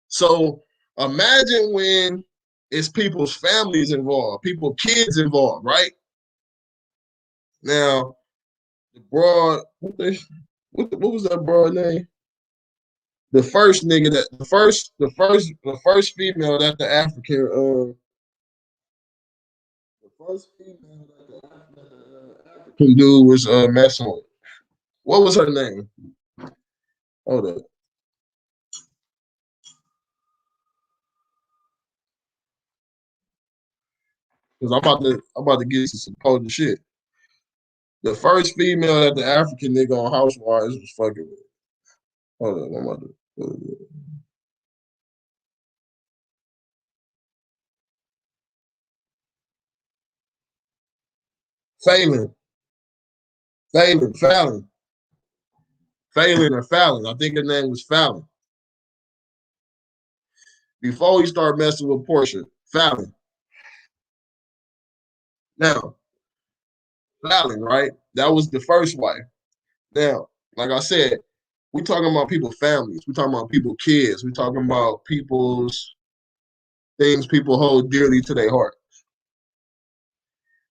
Speaker 1: So imagine when it's people's families involved, people kids involved, right? Now the broad, what was that broad name? The first nigga that the first female that the first female that African dude was messing with. What was her name? Hold up, because I'm about to get to some potent shit. The first female that the African nigga on Housewives was fucking with. Hold up, I'm about to. Phelan, Fallon, Phelan or Fallon. I think her name was Fallon. Before he started messing with Portia, Fallon. Now, Fallon, right? That was the first wife. Now, like I said, We talking about people's families. We talking about people's kids. We talking about people's things people hold dearly to their heart.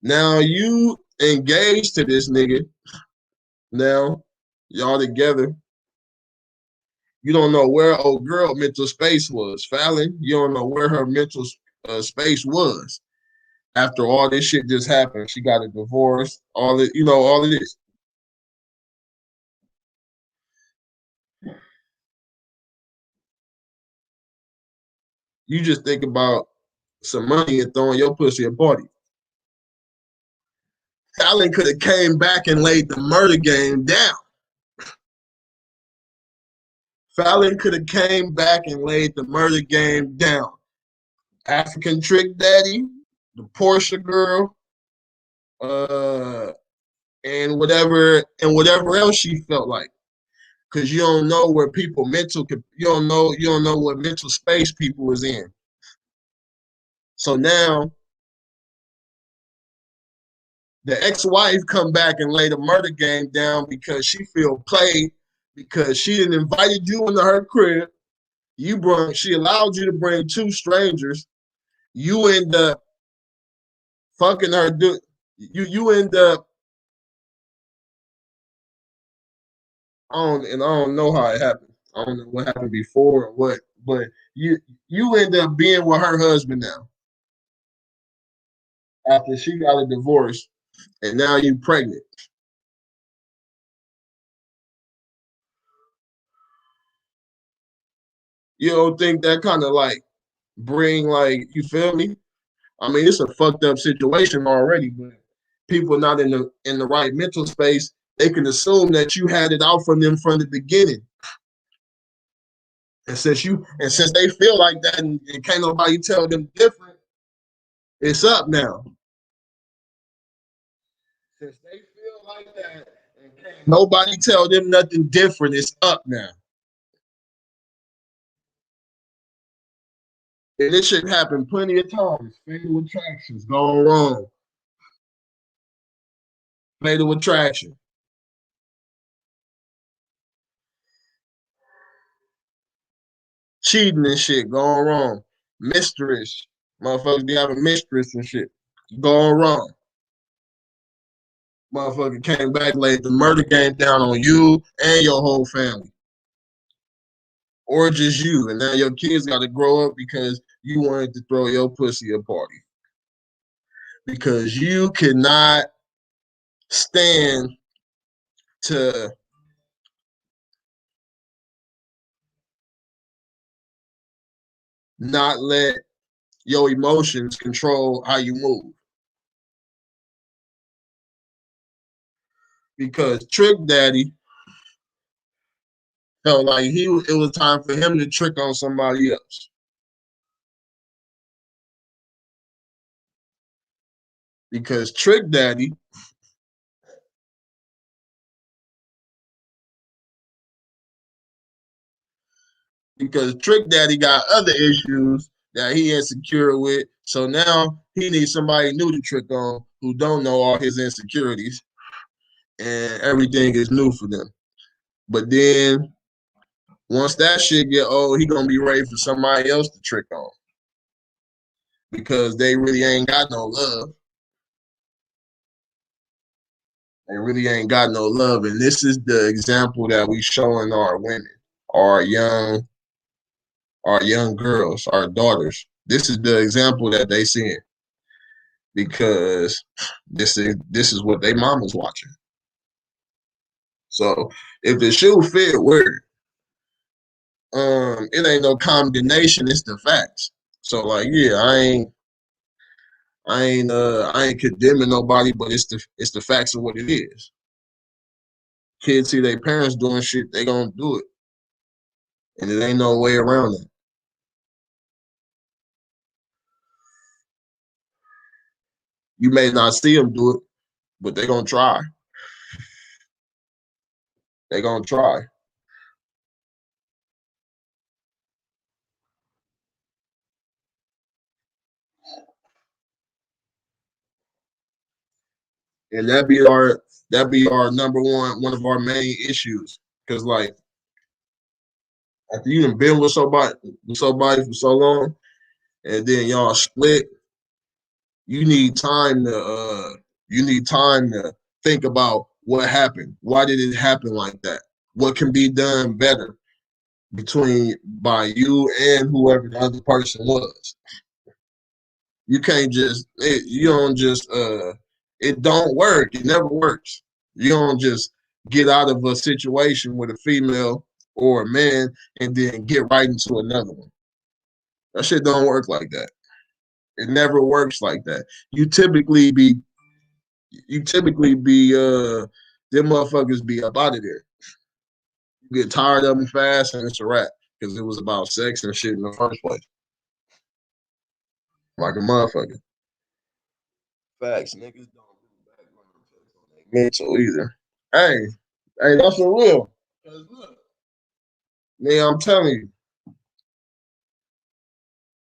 Speaker 1: Now you engaged to this nigga. Now y'all together. You don't know where old girl mental space was. Fallon, you don't know where her mental space was after all this shit just happened. She got a divorce, all it, all of this. You just think about some money and throwing your pussy a party. Fallon could have came back and laid the murder game down. Fallon could have came back and laid the murder game down. African Trick Daddy, the Porsche girl, uh, and whatever else she felt like. Because you don't know where people mental, you don't know what mental space people was in. So now the ex-wife come back and lay the murder game down because she feel played because she didn't invited you into her crib. She allowed you to bring two strangers. You end up fucking her. You end up. I don't know how it happened. I don't know what happened before or what, but you end up being with her husband now after she got a divorce, and now you pregnant. You don't think that kind of like bring like you feel me? I mean, it's a fucked up situation already, but people not in the right mental space, they can assume that you had it out from them from the beginning. And since they feel like that and can't nobody tell them different, it's up now. Since they feel like that and can't nobody tell them nothing different, it's up now. And this shit happened plenty of times. Fatal attractions gone wrong. Fatal attraction. Cheating and shit going wrong. Mistress. Motherfuckers be having mistress and shit. Going wrong. Motherfucker came back, laid the murder game down on you and your whole family. Or just you. And now your kids got to grow up because you wanted to throw your pussy a party. Because you cannot stand to not let your emotions control how you move. Because Trick Daddy felt like it was time for him to trick on somebody else. Because Trick Daddy got other issues that he insecure with. So now he needs somebody new to trick on who don't know all his insecurities and everything is new for them. But then once that shit get old, he gonna be ready for somebody else to trick on because they really ain't got no love. They really ain't got no love, and this is the example that we showing our women, our young, our young girls, our daughters. This is the example that they seeing because this is what they mama's watching. So if the shoe fit, wear it ain't no condemnation, it's the facts. So like, yeah, I ain't condemning nobody, but it's the facts of what it is. Kids see their parents doing shit, they gonna do it, and it ain't no way around it. You may not see them do it, but they gonna try. They gonna try, and that be our number one of our main issues. Cause like After you done been with somebody for so long, and then y'all split, you need time to think about what happened. Why did it happen like that? What can be done better between by you and whoever the other person was. You can't just you don't just it don't work. It never works. You don't just get out of a situation with a female or a man and then get right into another one. That shit don't work like that. It never works like that. You typically be them motherfuckers be up out of there. You get tired of them fast and it's a wrap because it was about sex and shit in the first place. Like a motherfucker. Facts. Niggas don't do background checks on their mental either. Hey, that's for real. Cause look, man, I'm telling you,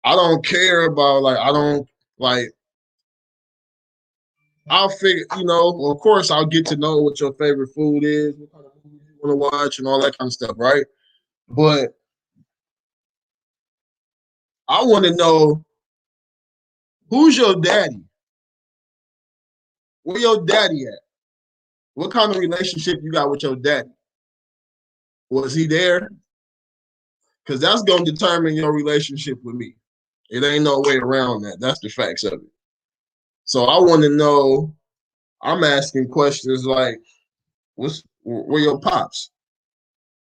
Speaker 1: I don't care about I don't like I'll figure, of course I'll get to know what your favorite food is, what kind of movies you want to watch and all that kind of stuff, right? But I want to know who's your daddy? Where your daddy at? What kind of relationship you got with your daddy? Was he there? Because that's going to determine your relationship with me. It ain't no way around that. That's the facts of it. So I want to know. I'm asking questions like, where your pops?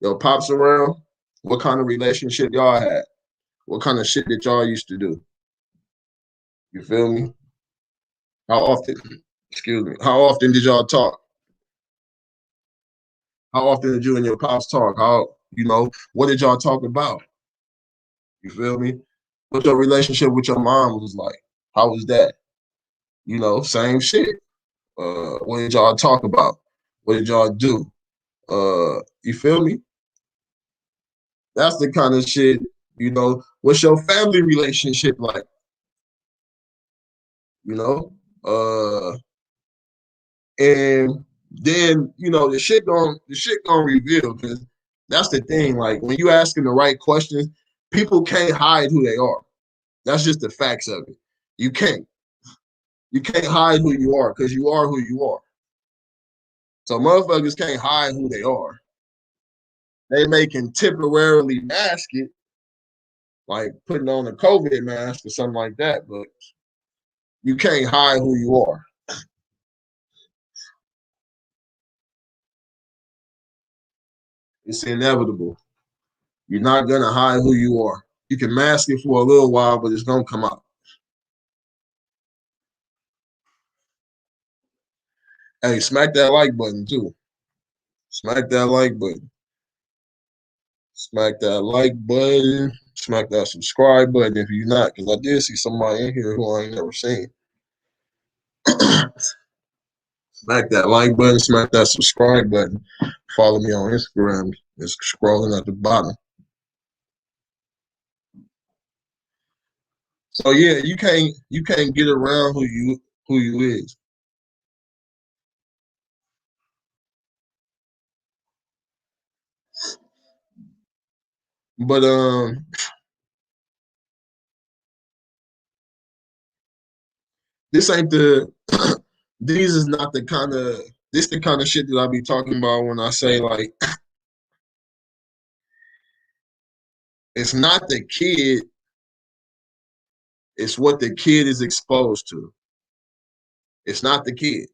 Speaker 1: Your pops around? What kind of relationship y'all had? What kind of shit that y'all used to do? You feel me? How often? Excuse me. How often did y'all talk? How often did you and your pops talk? What did y'all talk about? You feel me? What your relationship with your mom was like? How was that? Same shit. What did y'all talk about? What did y'all do? You feel me? That's the kind of shit, what's your family relationship like? You know? And then, the shit gonna reveal because that's the thing. Like when you asking the right questions, people can't hide who they are. That's just the facts of it. You can't. You can't hide who you are because you are who you are. So motherfuckers can't hide who they are. They may can temporarily mask it, like putting on a COVID mask or something like that, but you can't hide who you are. It's inevitable. You're not gonna hide who you are. You can mask it for a little while, but it's gonna come out. Hey, smack that like button too. Smack that like button. Smack that like button. Smack that subscribe button if you're not, because I did see somebody in here who I ain't never seen. Smack that like button. Smack that subscribe button. Follow me on Instagram. It's scrolling at the bottom. So yeah, you can't get around who you is. But this ain't the these is not the kind of this the kind of shit that I be talking about when I say like it's not the kid, it's what the kid is exposed to. It's not the kid.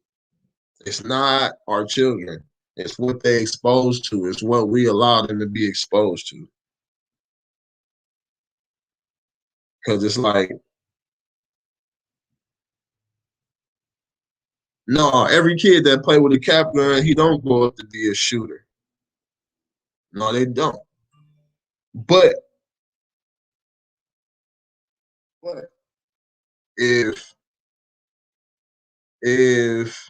Speaker 1: It's not our children. It's what they exposed to. It's what we allow them to be exposed to. Because it's like, no, every kid that play with a cap gun, he don't grow up to be a shooter. No, they don't. But but if if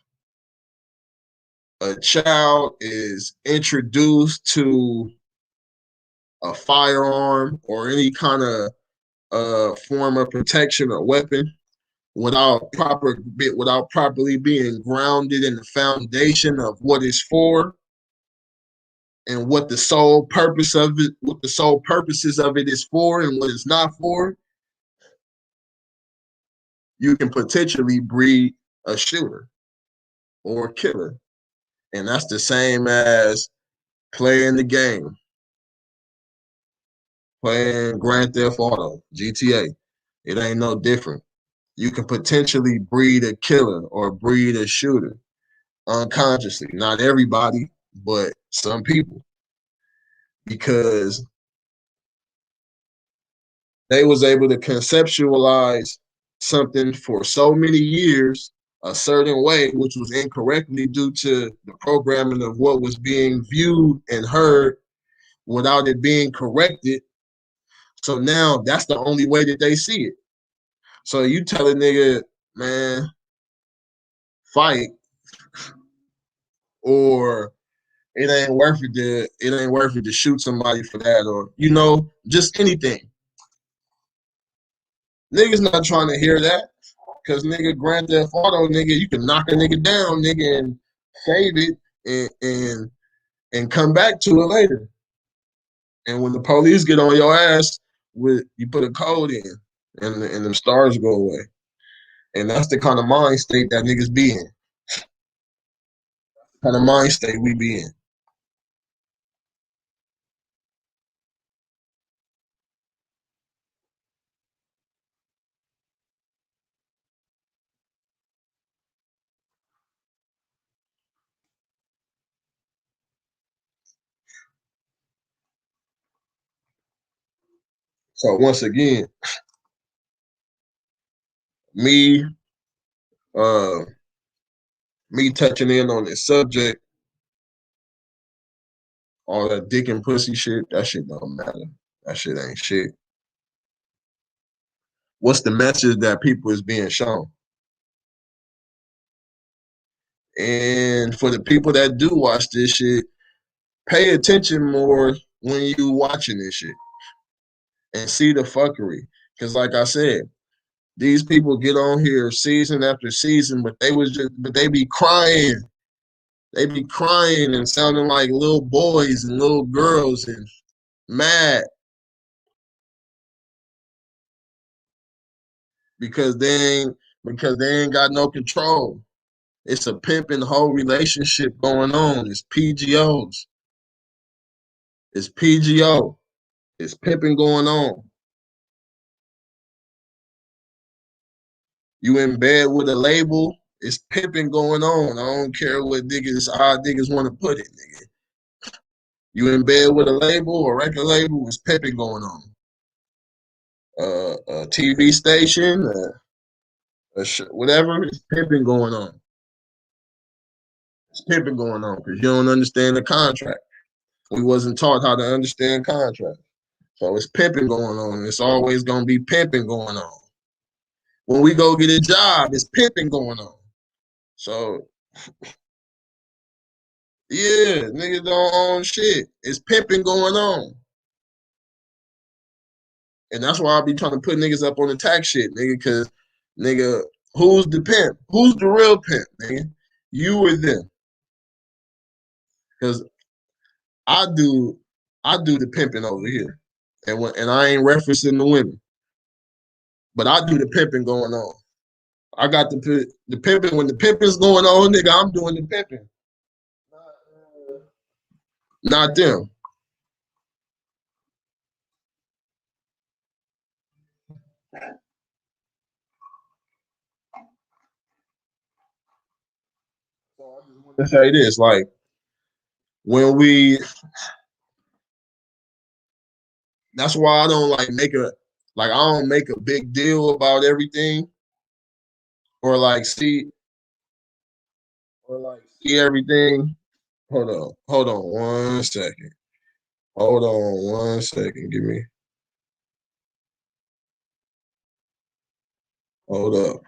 Speaker 1: a child is introduced to a firearm or any kind of form of protection or weapon without properly being grounded in the foundation of what it's for, and what the sole purpose of it, what the sole purposes of it is for and what it's not for, you can potentially breed a shooter or a killer. And that's the same as playing the game, playing Grand Theft Auto, GTA. It ain't no different. You can potentially breed a killer or breed a shooter unconsciously. Not everybody, but some people, because they was able to conceptualize something for so many years a certain way, which was incorrectly due to the programming of what was being viewed and heard without it being corrected. So now that's the only way that they see it. So you tell a nigga, man, fight, or it ain't worth it to shoot somebody for that, or just anything. Niggas not trying to hear that. Cause nigga, Grand Theft Auto, nigga, you can knock a nigga down, nigga, and save it and come back to it later. And when the police get on your ass, you put a code in, and the stars go away. And that's the kind of mind state that niggas be in. Kind of mind state we be in. So once again, me uh me touching in on this subject, all that dick and pussy shit, that shit don't matter. That shit ain't shit. What's the message that people is being shown? And for the people that do watch this shit, pay attention more when you watching this shit and see the fuckery. Cause like I said, these people get on here season after season, but they be crying. They be crying and sounding like little boys and little girls and mad because they ain't got no control. It's a pimping whole relationship going on. It's PGOs. It's PGO. It's pimping going on. You in bed with a label, it's pimping going on. I don't care what niggas want to put it, nigga. You in bed with a label, a record label, it's pimping going on. A TV station, whatever, it's pimping going on. It's pimping going on because you don't understand the contract. We wasn't taught how to understand contract. So it's pimping going on. It's always gonna be pimping going on. When we go get a job, it's pimping going on. So yeah, niggas don't own shit. It's pimping going on. And that's why I be trying to put niggas up on the tax shit, nigga, because nigga, who's the pimp? Who's the real pimp, nigga? You or them? Because I do I do the pimping over here. And I ain't referencing the women. But I do the pimping going on. I got the pimping when the pimping's going on, nigga, I'm doing the pimping. Not them. So I just want to say this, like when we that's why I don't I don't make a big deal about everything or see everything. Hold on one second. Hold on one second. Hold up.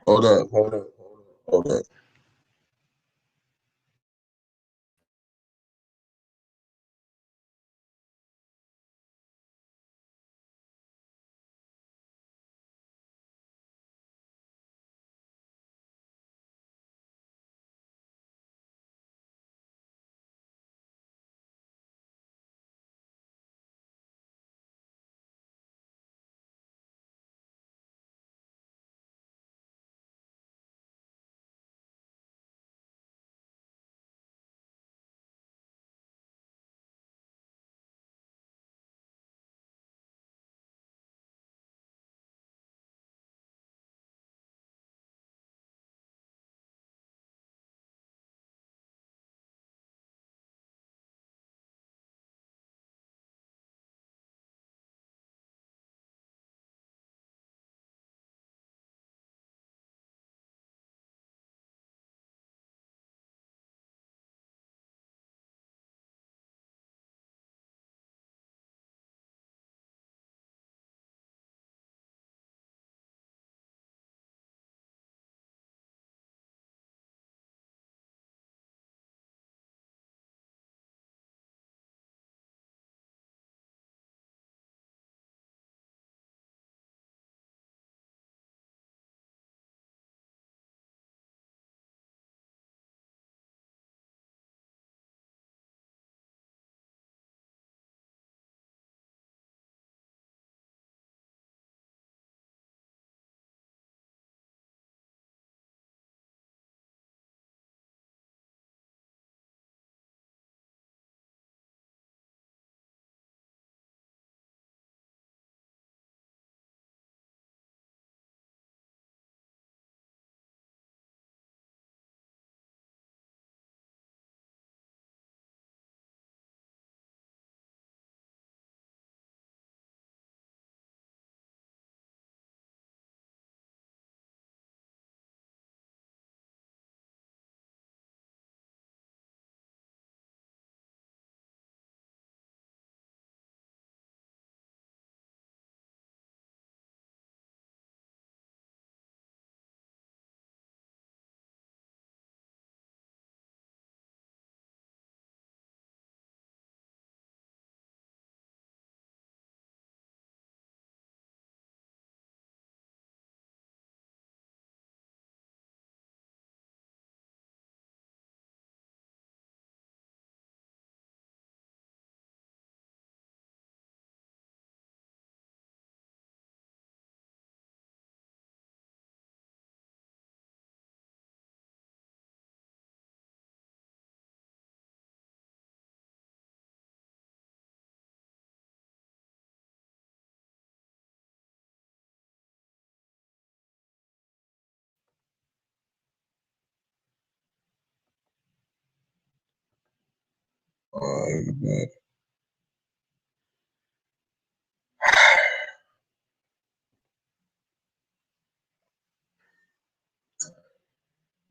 Speaker 1: Uh,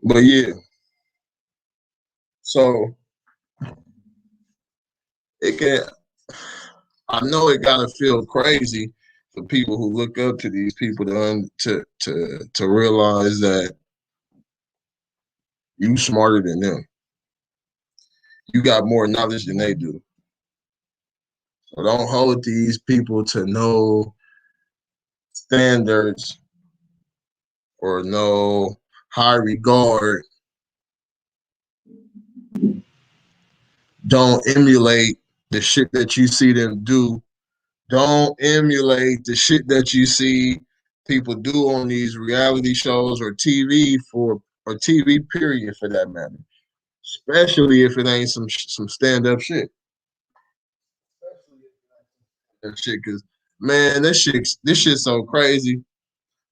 Speaker 1: but yeah, so it can. I know it gotta feel crazy for people who look up to these people to realize that you smarter than them. You got more knowledge than they do. So don't hold these people to no standards or no high regard. Don't emulate the shit that you see them do. Don't emulate the shit that you see people do on these reality shows or TV or TV period for that matter. Especially if it ain't some stand up shit. That shit, cause man, this shit's so crazy.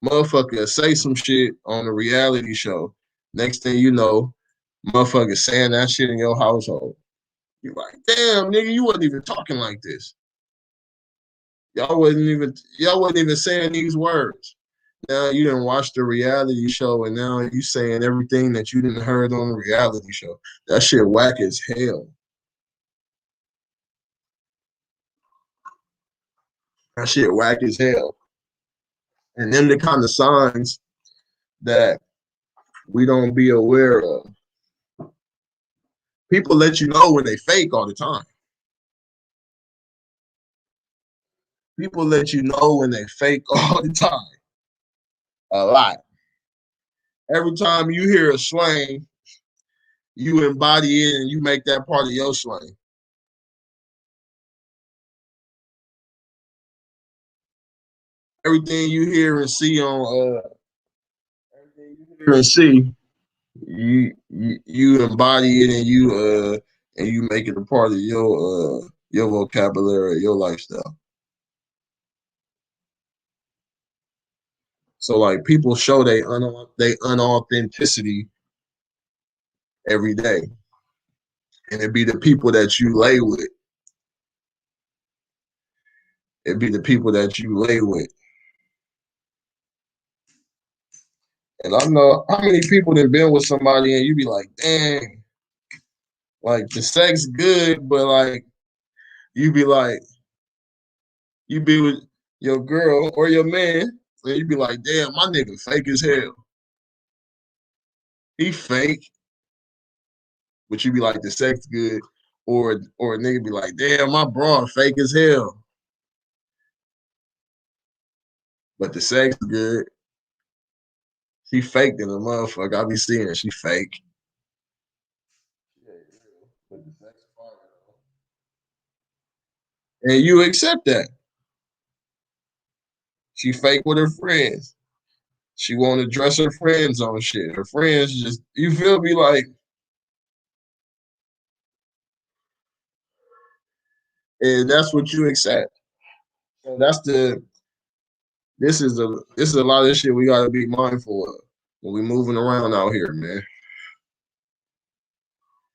Speaker 1: Motherfucker say some shit on a reality show. Next thing you know, motherfucker saying that shit in your household. You're like, damn, nigga, you wasn't even talking like this. Y'all wasn't even saying these words. Now you didn't watch the reality show and now you saying everything that you didn't heard on the reality show. That shit whack as hell. That shit whack as hell. And them the kind of signs that we don't be aware of. People let you know when they fake all the time. People let you know when they fake all the time. A lot. Every time you hear a slang, you embody it and you make that part of your slang. Everything you hear and see on everything you hear and see, you embody it and you make it a part of your vocabulary, your lifestyle. So like people show they unauthenticity every day, and it be the people that you lay with. It be the people that you lay with. And I know how many people that been with somebody and you be like, dang, like the sex good, but like you be like, you be with your girl or your man, and you be like, damn, my nigga fake as hell. He fake, but you be like the sex good, or a nigga be like, damn, my bra fake as hell, but the sex good. She fake than a motherfucker. I be seeing her. She fake. Yeah, but the sex fire, and you accept that. She fake with her friends. She want to dress her friends on shit. Her friends just, you feel me? Like, and that's what you accept. So that's the, this is a lot of shit we got to be mindful of when we moving around out here, man.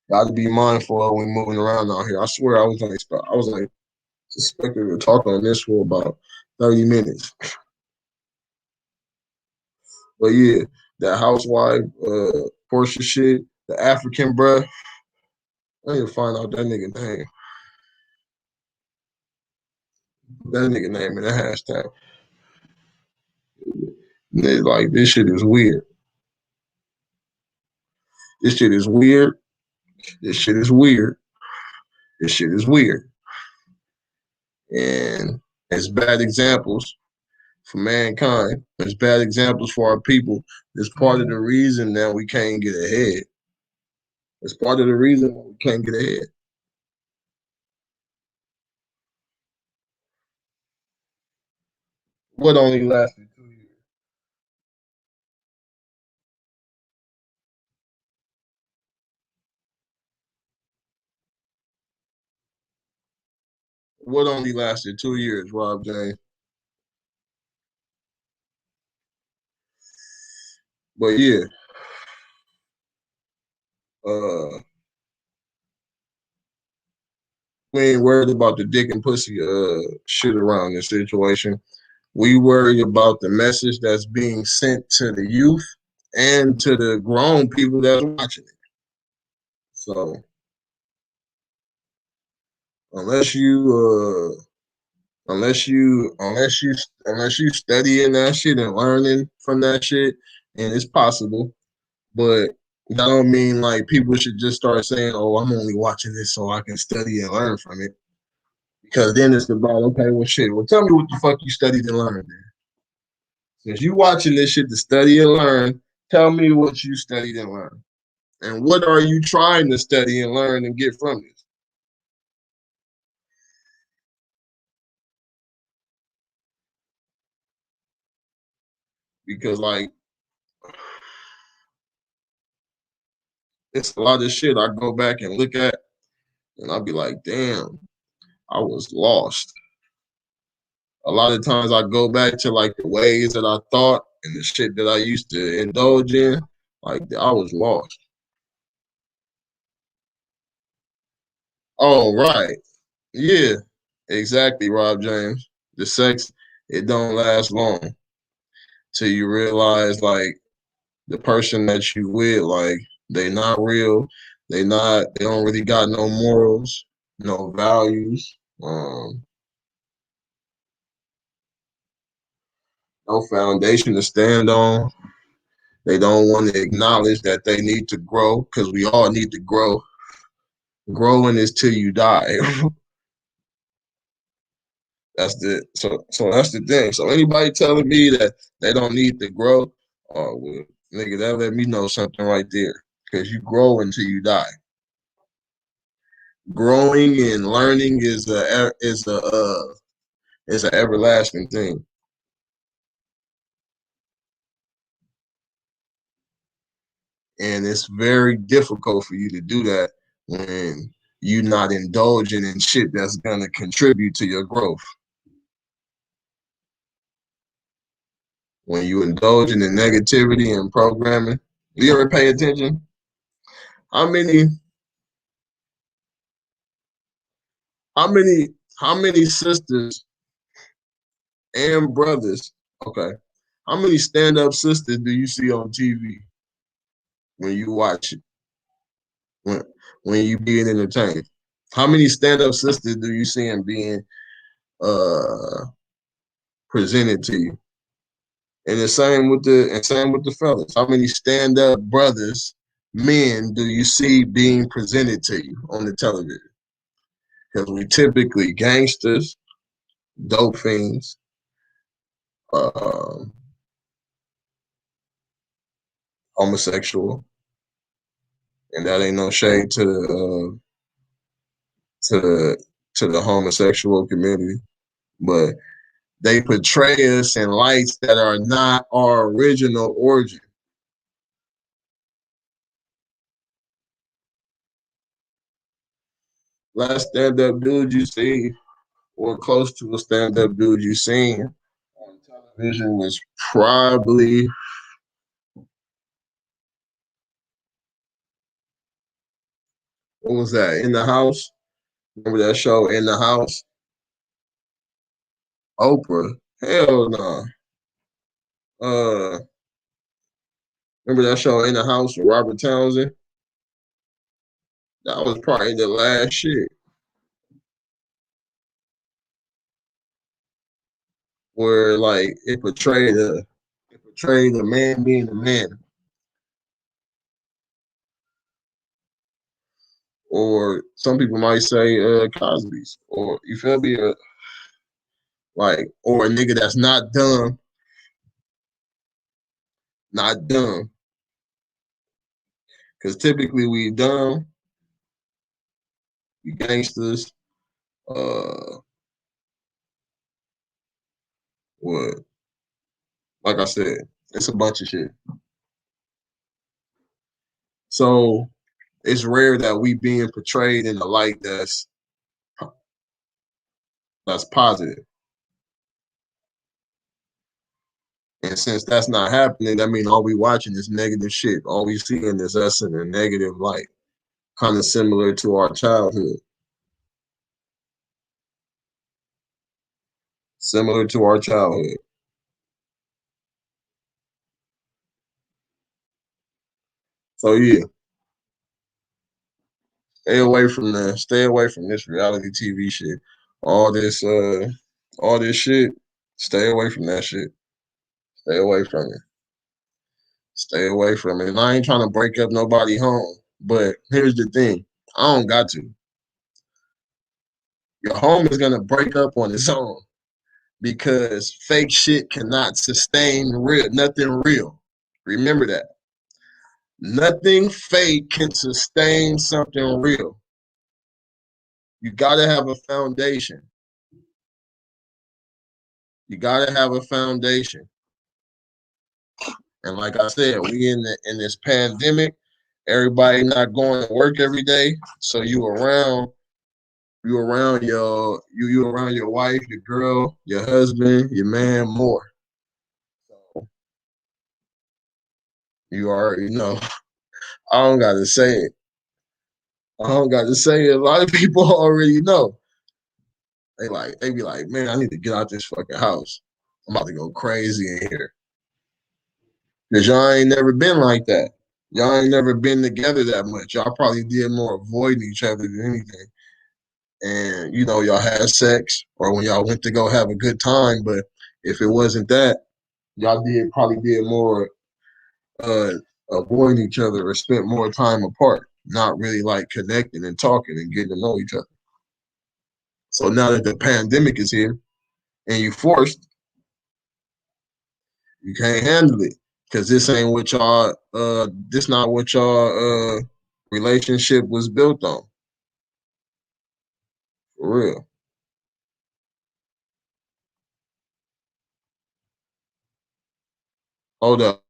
Speaker 1: Got to be mindful of when moving around out here. I swear I was like suspected to talk on this for about 30 minutes. But yeah, that housewife, Portia shit, the African bruh. I need to find out that nigga name. That nigga name in the hashtag. They like this shit is weird. This shit is weird. This shit is weird. This shit is weird. And it's bad examples for mankind. It's bad examples for our people. It's part of the reason that we can't get ahead. It's part of the reason why we can't get ahead. What only lasted 2 years? What only lasted 2 years, Rob James? But yeah, uh, we ain't worried about the dick and pussy shit around this situation. We worry about the message that's being sent to the youth and to the grown people that's watching it. So unless you unless you studying that shit and learning from that shit, and it's possible, but that don't mean like people should just start saying, "Oh, I'm only watching this so I can study and learn from it." Because then it's about, okay, well, shit. Well, tell me what the fuck you studied and learned. Then. Since you watching this shit to study and learn, tell me what you studied and learned, and what are you trying to study and learn and get from this? Because like it's a lot of shit I go back and look at, and I'll be like, damn, I was lost. A lot of times I go back to like the ways that I thought and the shit that I used to indulge in. Like I was lost. Oh, right. Yeah, exactly, Rob James. The sex, it don't last long till you realize like the person that you with, like they not real. They don't really got no morals, no values, no foundation to stand on. They don't want to acknowledge that they need to grow because we all need to grow. Growing is till you die. So that's the thing. So anybody telling me that they don't need to grow, well, nigga, that let me know something right there. Because you grow until you die. Growing and learning is an everlasting thing, and it's very difficult for you to do that when you're not indulging in shit that's gonna contribute to your growth. When you indulge in the negativity and programming, you ever pay attention? How many, how many, how many sisters and brothers? Okay, how many stand-up sisters do you see on TV when you watch it? When when you being entertained? How many stand-up sisters do you see in being uh presented to you? Same with the fellas. How many stand-up brothers, men, do you see being presented to you on the television? Because we typically gangsters, dope fiends, uh, homosexual, and that ain't no shade to the to the homosexual community, but they portray us in lights that are not our original origin. Last stand-up dude you see, or close to a stand-up dude you seen on television was probably what was that? In the House. Remember that show In the House? Oprah. Hell no. Remember that show In the House with Robert Townsend? That was probably the last shit where like it portrayed a man being a man, or some people might say Cosby's, or you feel me, like or a nigga that's not dumb, not dumb, because typically we dumb, we gangsters, uh, what? Like I said, it's a bunch of shit. So it's rare that we being portrayed in a light that's positive. And since that's not happening, that means all we watching is negative shit. All we seeing is us in a negative light, kind of similar to our childhood. similar to our childhood. So yeah, stay away from this reality TV shit. All this all this shit, stay away from that shit. Stay away from it. Stay away from it. And I ain't trying to break up nobody home. But here's the thing. I don't got to. Your home is gonna break up on its own because fake shit cannot sustain nothing real. Remember that. Nothing fake can sustain something real. You gotta have a foundation. You gotta have a foundation. And like I said, we in this pandemic, everybody not going to work every day. So you around your wife, your girl, your husband, your man more. So you already know. I don't gotta say it. I don't got to say it. A lot of people already know. They be like, man, I need to get out this fucking house. I'm about to go crazy in here. Cause y'all ain't never been like that. Y'all ain't never been together that much. Y'all probably did more avoiding each other than anything. And y'all had sex or when y'all went to go have a good time. But if it wasn't that, y'all probably did more uh avoiding each other or spent more time apart, not really like connecting and talking and getting to know each other. So now that the pandemic is here and you forced, you can't handle it because this ain't what y'all this not what y'all relationship was built on. For real. Hold up.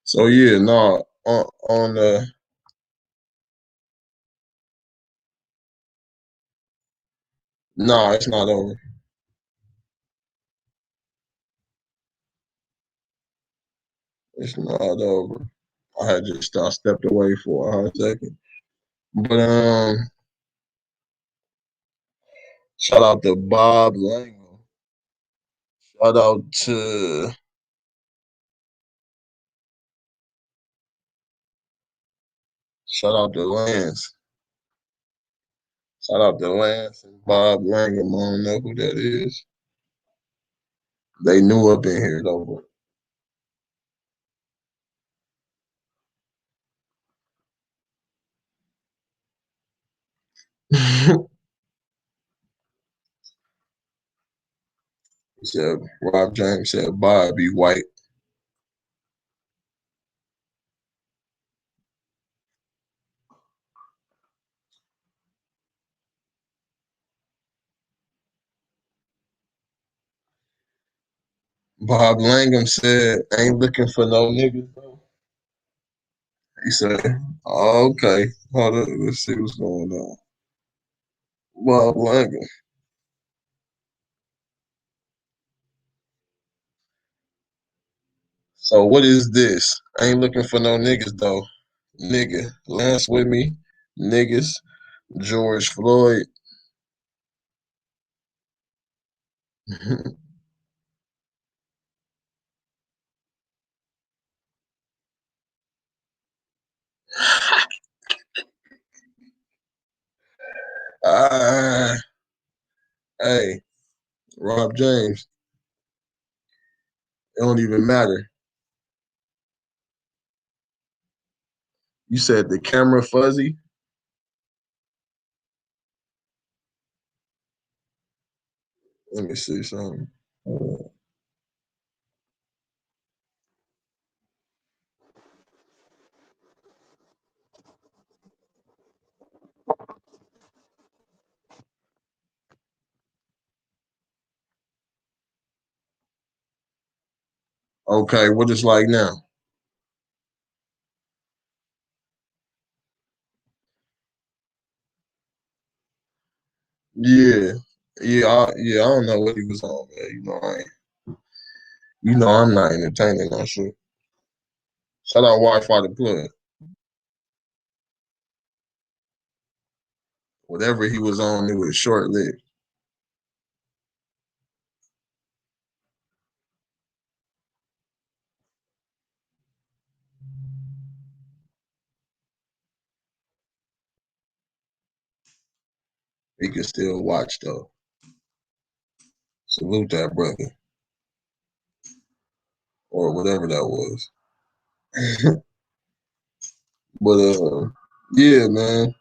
Speaker 1: So yeah, no, on the no, it's not over. It's not over. I stepped away for a hot second. But shout out to Bob Langle. Shout out to shout out to Lance. Shout out to Lance and Bob Langham. I don't know who that is. They knew up in here though. He said Rob James said Bobby White. Bob Langham said, ain't looking for no niggas, though. He said, oh, okay. Hold on, let's see what's going on. Bob Langham. So what is this? Ain't looking for no niggas though. Nigga. Lance with me. Niggas. George Floyd. Ah, hey, Rob James. It don't even matter. You said the camera fuzzy. Let me see something. Okay, what it's like now? Yeah, yeah. I don't know what he was on, man. I'm not entertaining that shit. Shout out Wi-Fi the plug. Whatever he was on, it was short lived. He could still watch though. Salute that brother or whatever that was. But yeah, man.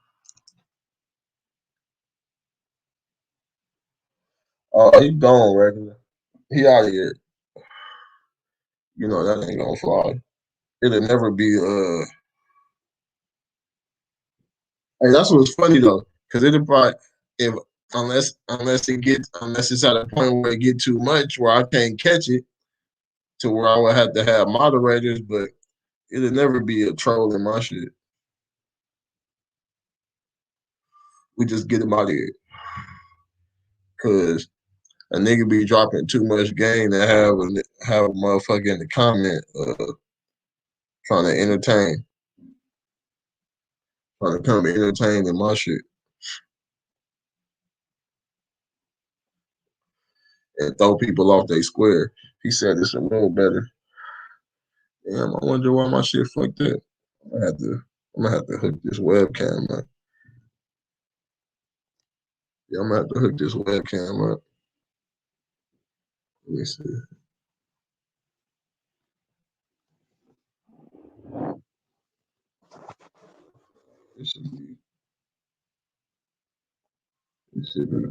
Speaker 1: He gone regular. He out of here. You know that ain't gonna fly. It'll never be. Hey, that's what's funny though, because it'll probably if unless it's at a point where it get too much where I can't catch it to where I would have to have moderators, but it'll never be a troll in my shit. We just get him out of here because a nigga be dropping too much game to have a motherfucker in the comment trying to entertain, trying to come entertain in my shit and throw people off their square. He said it's a little better. Damn, I wonder why my shit fucked up. I'm gonna have to, I'm gonna have to hook this webcam up. Yeah, I'm gonna have to hook this webcam up. Let me see. It should be. It should be.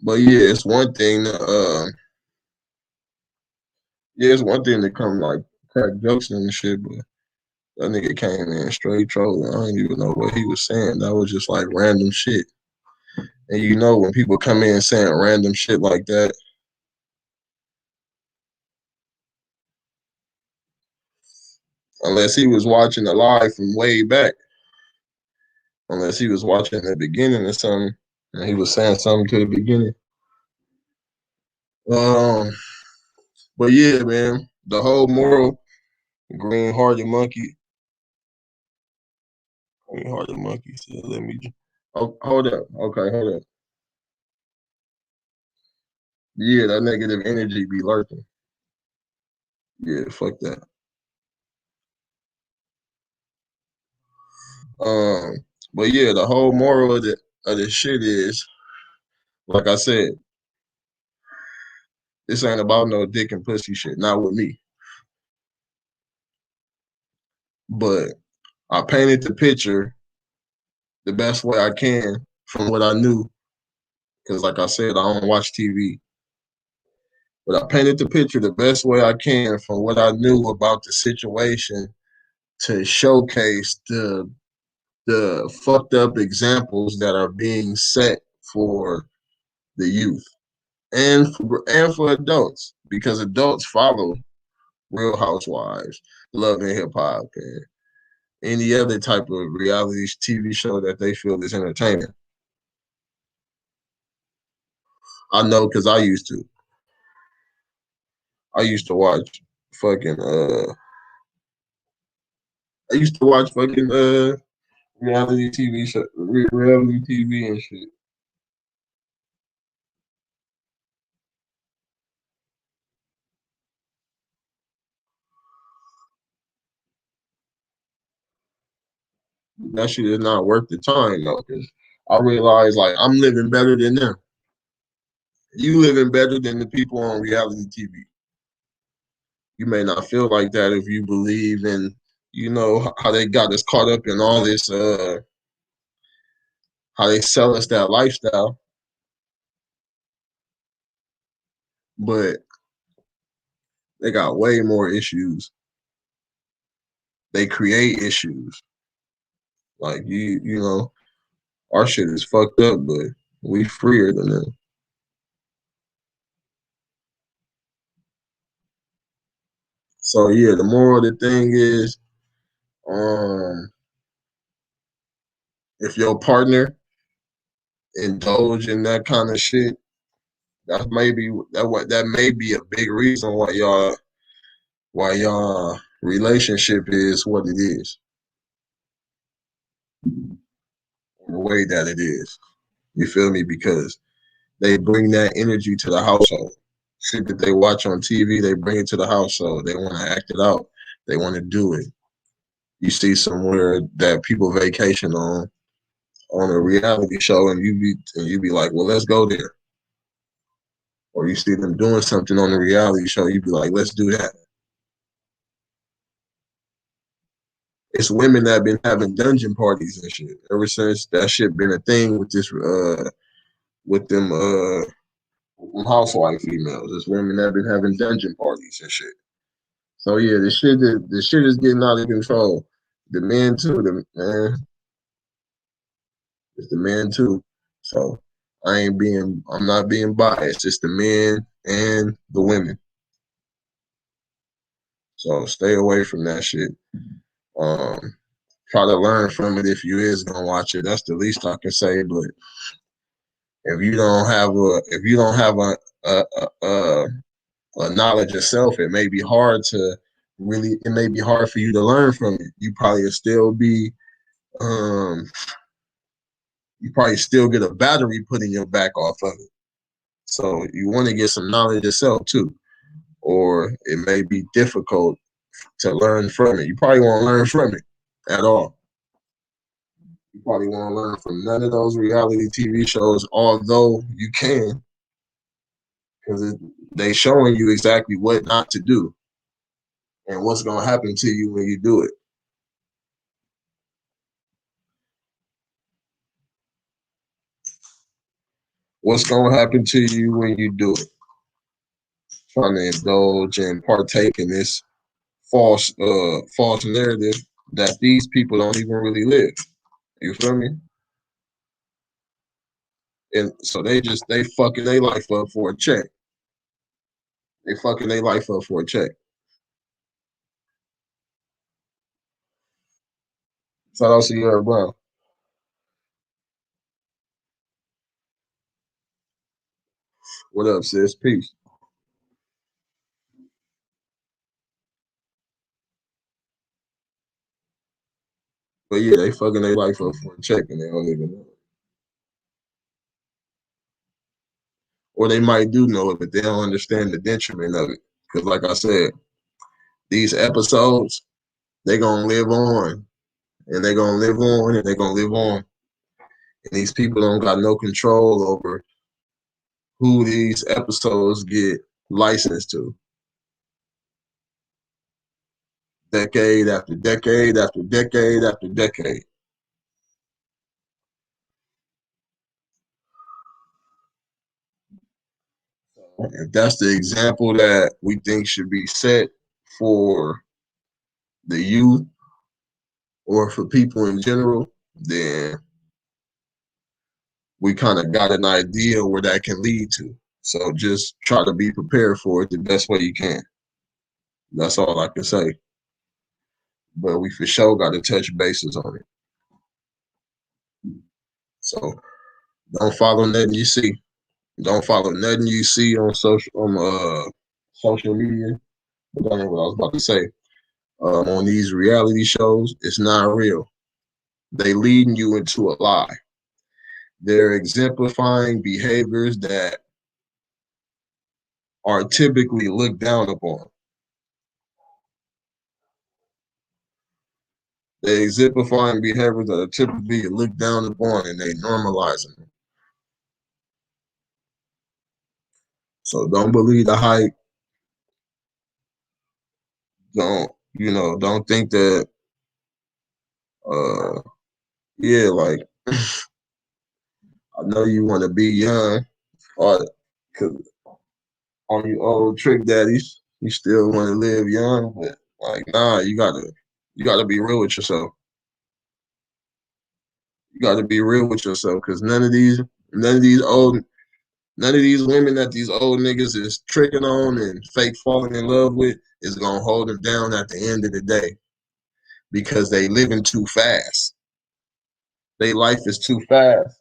Speaker 1: But yeah, it's one thing. Yeah, it's one thing to come like crack jokes and shit, but that nigga came in straight trolling. I didn't even know what he was saying. That was just like random shit. And you know when people come in saying random shit like that, unless he was watching the live from way back, unless he was watching the beginning or something, and he was saying something to the beginning. Um, but yeah, man, the whole moral green hearted monkey, green hearted monkey said, "Let me." Oh, hold up. Okay, hold up. Yeah, that negative energy be lurking. Yeah, fuck that. Um, but yeah, the whole moral of the shit is, like I said, this ain't about no dick and pussy shit. Not with me. But I painted the picture the best way I can from what I knew. Because, like I said, I don't watch TV. But I painted the picture the best way I can from what I knew about the situation to showcase the fucked up examples that are being set for the youth and for adults, because adults follow Real Housewives, Love and Hip Hop, and any other type of reality TV show that they feel is entertaining. I know because I used to. I used to watch fucking I used to watch fucking reality TV show, reality TV and shit. That shit is not worth the time though, because I realized like I'm living better than them. You living better than the people on reality TV. You may not feel like that if you believe in, how they got us caught up in all this, how they sell us that lifestyle. But they got way more issues. They create issues. Like our shit is fucked up, but we freer than them. So yeah, the moral of the thing is, um, if your partner indulge in that kind of shit, that may be a big reason why y'all relationship is what it is, the way that it is. You feel me? Because they bring that energy to the household. Shit that they watch on TV, they bring it to the household. They want to act it out. They want to do it. You see somewhere that people vacation on a reality show, and you be like, well, let's go there. Or you see them doing something on a reality show, you be like, let's do that. It's women that have been having dungeon parties and shit ever since that shit been a thing with this with them housewife females. It's women that have been having dungeon parties and shit. So yeah, the shit is getting out of control. The men too, the man, it's the men too. So I'm not being biased. It's the men and the women. So stay away from that shit. Um, Try to learn from it if you is gonna watch it. That's the least I can say. But if you don't have a, a, a, a knowledge of self, it may be hard for you to learn from it. Um, you probably still get a battery put in your back off of it. So you want to get some knowledge yourself too, or it may be difficult to learn from it. You probably won't learn from it at all. You probably won't learn from none of those reality TV shows, although you can, because they showing you exactly what not to do and what's gonna happen to you when you do it. What's gonna happen to you when you do it? Trying to indulge and partake in this false narrative that these people don't even really live. You feel me? And so they fucking their life up for a check. They fucking their life up for a check. Shout out to Sierra Brown. What up, sis? Peace. But yeah, they fucking their life up for a check and they don't even know. or they might do know it, but they don't understand the detriment of it. Because, like I said, these episodes, they're going to live on, and they're going to live on, and they're going to live on. And these people don't got no control over who these episodes get licensed to. Decade after decade after decade after decade. If that's the example that we think should be set for the youth or for people in general, then we kind of got an idea where that can lead to. So just try to be prepared for it the best way you can. That's all I can say. But we for sure got to touch bases on it. So don't follow nothing you see. Don't follow nothing you see on social media. But that ain't what I was about to say. On these reality shows, it's not real. They leading you into a lie. They're exemplifying behaviors that are typically looked down upon. They exemplifying behaviors that are typically looked down upon, and they normalizing them. So don't believe the hype. Don't think that. Uh, yeah, like I know you want to be young, or because on you old trick daddies, you still want to live young, but like nah, you gotta be real with yourself. You gotta be real with yourself because none of these women that these old niggas is tricking on and fake falling in love with is gonna hold them down at the end of the day because they living too fast. Their life is too fast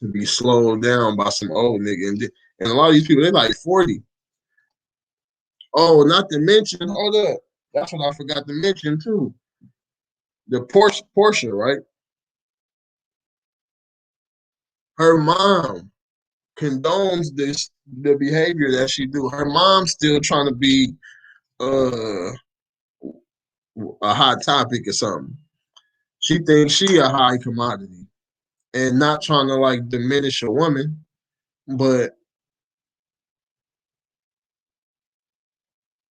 Speaker 1: to be slowed down by some old nigga. And a lot of these people, they're like 40. Oh, not to mention, hold up. That's what I forgot to mention too. The Portia, right? Her mom condones the behavior that she do. Her mom's still trying to be uh a hot topic or something. She thinks she a high commodity and not trying to like diminish a woman, but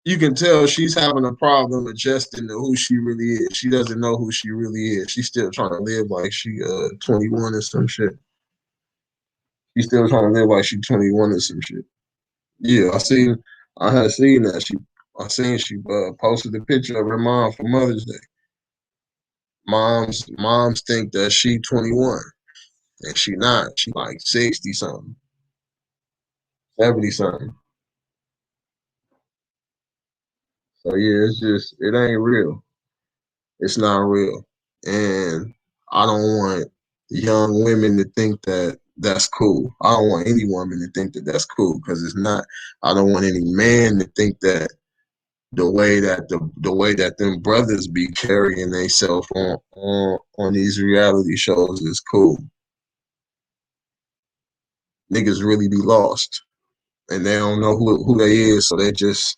Speaker 1: you can tell she's having a problem adjusting to who she really is. She doesn't know who she really is. She's still trying to live like she 21 or some shit. She's still trying to live like she 21 or some shit. Yeah, I had seen that. She posted a picture of her mom for Mother's Day. Moms think that she 21 and she not. She like 60 something, 70 something. So yeah, it ain't real. It's not real. And I don't want young women to think that that's cool. I don't want any woman to think that that's cool because it's not. I don't want any man to think that the way that them brothers be carrying themselves on these reality shows is cool. Niggas really be lost and they don't know who they is, so they just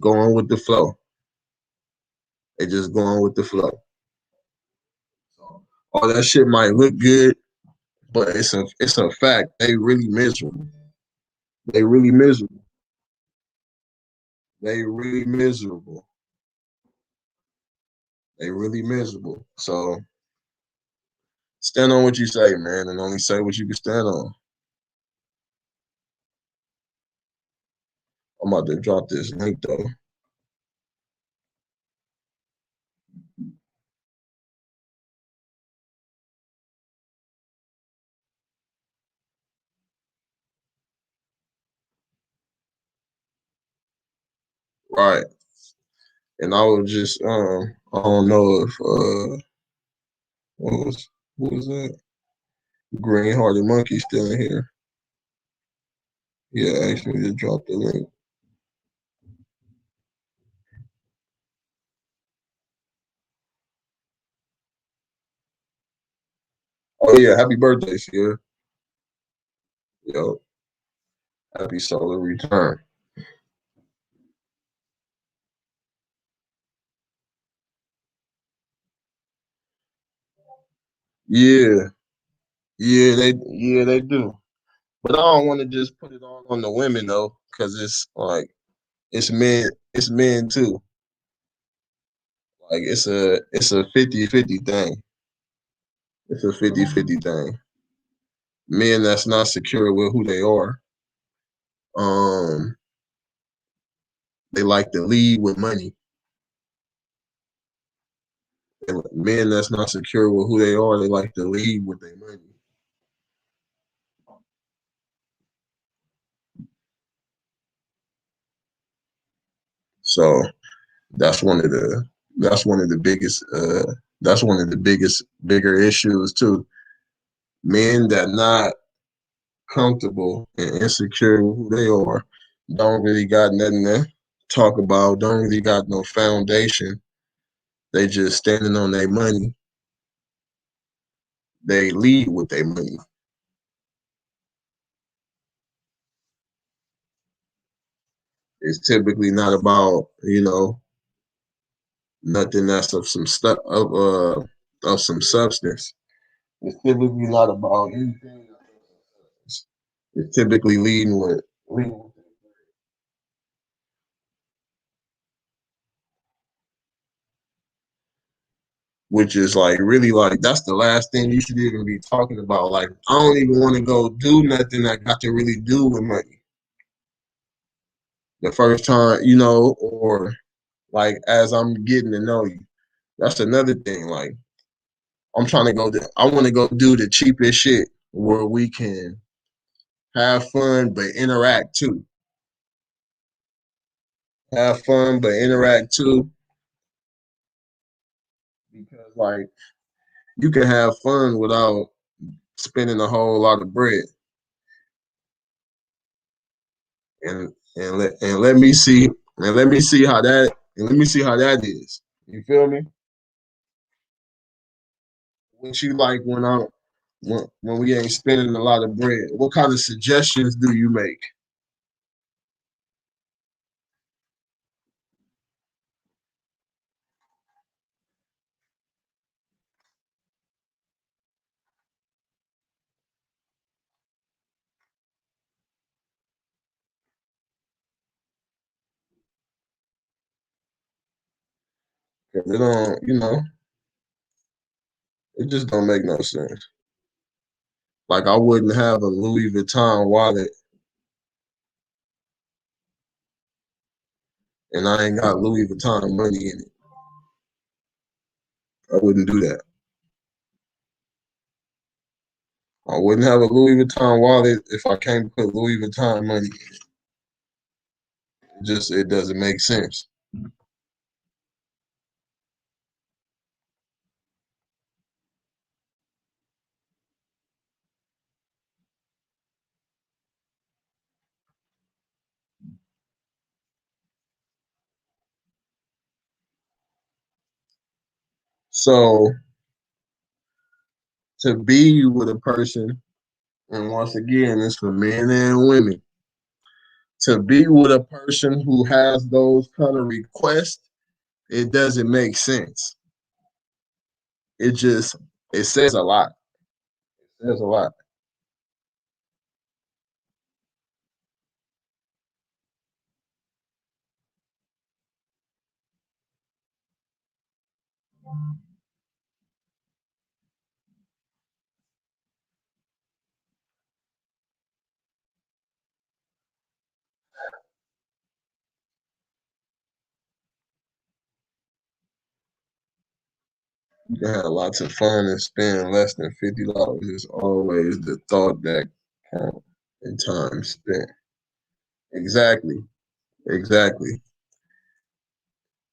Speaker 1: going with the flow. They just going with the flow. All that shit might look good, but it's a fact. They really miserable. They really miserable. They really miserable. They really miserable. So stand on what you say, man, and only say what you can stand on. I'm about to drop this link though. Right. And I was just I don't know if what was that? Green Hearted Monkey still in here. Yeah, actually just dropped the link. Oh yeah, happy birthday, Sierra. Yo, happy solar return. Yeah, yeah they do. But I don't want to just put it all on the women though, because it's like it's men too. Like it's a 50-50 thing. It's a 50-50 thing. Men that's not secure with who they are, um, they like to lead with money. And men that's not secure with who they are, they like to lead with their money. So that's one of the that's one of the biggest that's one of the biggest bigger issues too. Men that not comfortable and insecure with who they are don't really got nothing to talk about, don't really got no foundation. They just standing on their money. They lead with their money. It's typically not about, nothing that's of some stuff of some substance. It's typically not about anything. It's typically leading with which is like really like that's the last thing you should even be talking about. Like I don't even want to go do nothing that got to really do with money. The first time, or like as I'm getting to know you. That's another thing. Like I'm trying to I want to go do the cheapest shit where we can have fun but interact too. Have fun but interact too. Because like you can have fun without spending a whole lot of bread. Let me see how that is. You feel me? What you like when we ain't spending a lot of bread? What kind of suggestions do you make? Because it don't, it just don't make no sense. Like I wouldn't have a Louis Vuitton wallet and I ain't got Louis Vuitton money in it. I wouldn't do that. I wouldn't have a Louis Vuitton wallet if I can't put Louis Vuitton money in it. Just it doesn't make sense. So to be with a person, and once again, it's for men and women, to be with a person who has those kind of requests, it doesn't make sense. It just it says a lot. It says a lot. You can have lots of fun and spend less than $50. Is always the thought that counts in time spent. Exactly. Exactly.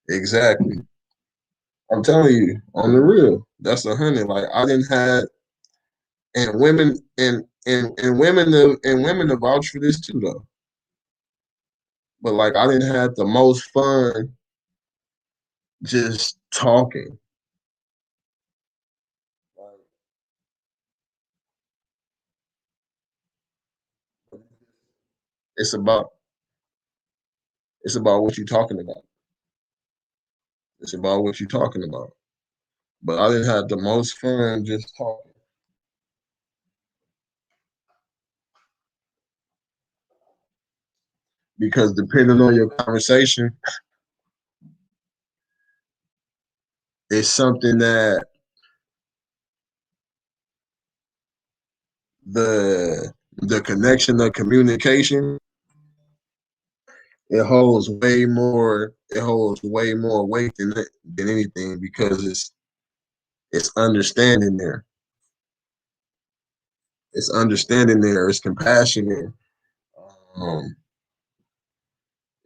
Speaker 1: Exactly. I'm telling you, on the real, that's 100. Like I didn't have, and women to vouch for this too, though. But like I didn't have the most fun just talking. Like, It's about it's about what you're talking about. It's about what you're talking about. But I didn't have the most fun just talking because depending on your conversation, it's something that the connection of communication it holds way more weight than anything because it's understanding there. It's understanding there. It's compassion there. Um,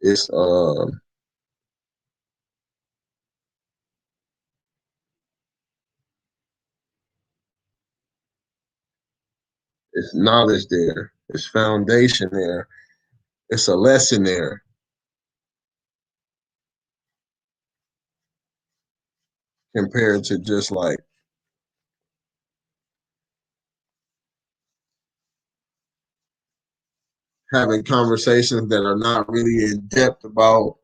Speaker 1: it's it's knowledge there. It's foundation there. It's a lesson there compared to just like having conversations that are not really in depth about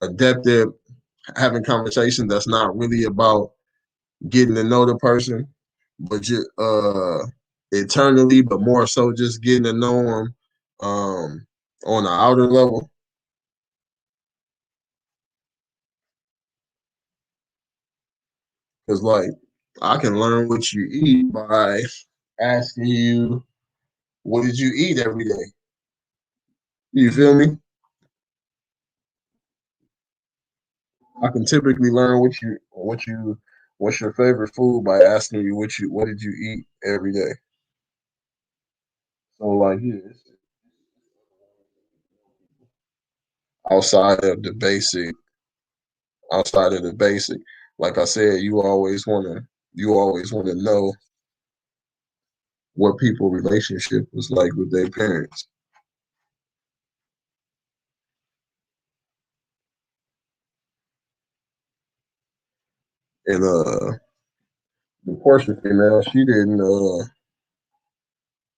Speaker 1: adaptive, having conversations that's not really about getting to know the person, but just eternally, but more so just getting to know them on the outer level. Because like I can learn what you eat by asking you, what did you eat every day? You feel me? I can typically learn what's your favorite food by asking you what did you eat every day. So like yeah, outside of the basic, outside of the basic, like I said, you always wanna know what people relationship was like with their parents. And the Portia female, she didn't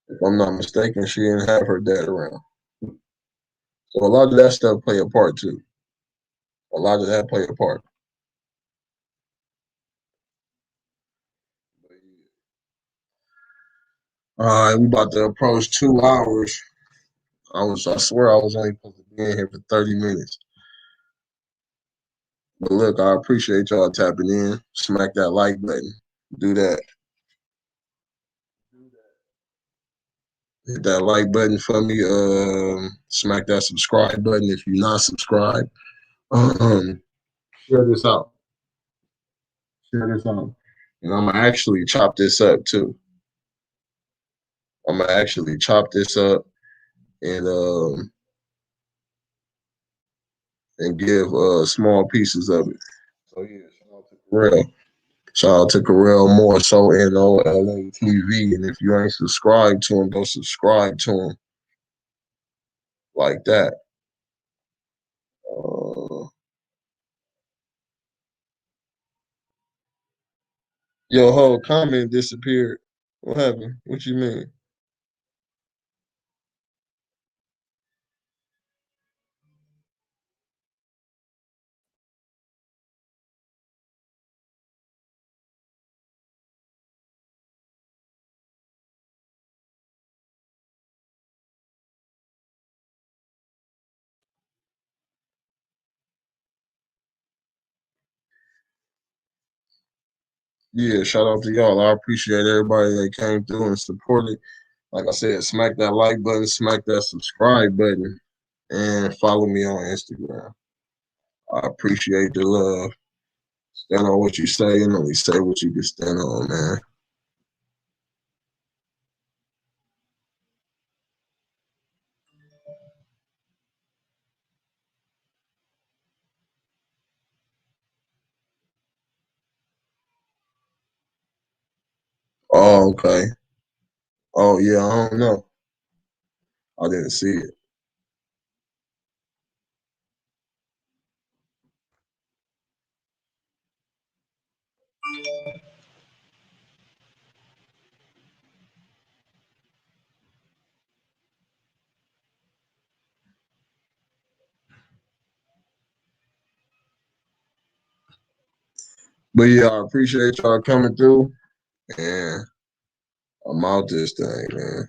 Speaker 1: if I'm not mistaken, she didn't have her dad around. So a lot of that stuff play a part too. A lot of that play a part. All right, we about to approach 2 hours. I swear I was only supposed to be in here for 30 minutes. But look, I appreciate y'all tapping in. Smack that like button. Do that. Hit that like button for me. Smack that subscribe button if you're not subscribed. Um, share this out. Share this out. And I'm gonna actually chop this up too. I'm gonna actually chop this up and give small pieces of it. So yeah, shout out to Karel. Shout out to Karel more so NOLA TV. And if you ain't subscribed to him, go subscribe to him like that. Uh, your whole comment disappeared. What happened? What you mean? Yeah, shout out to y'all. I appreciate everybody that came through and supported. Like I said, smack that like button, smack that subscribe button, and follow me on Instagram. I appreciate the love. Stand on what you say and only say what you can stand on, man. Oh, okay. Oh, yeah, I don't know. I didn't see it. But yeah, I appreciate y'all coming through, and I'm out this thing, man.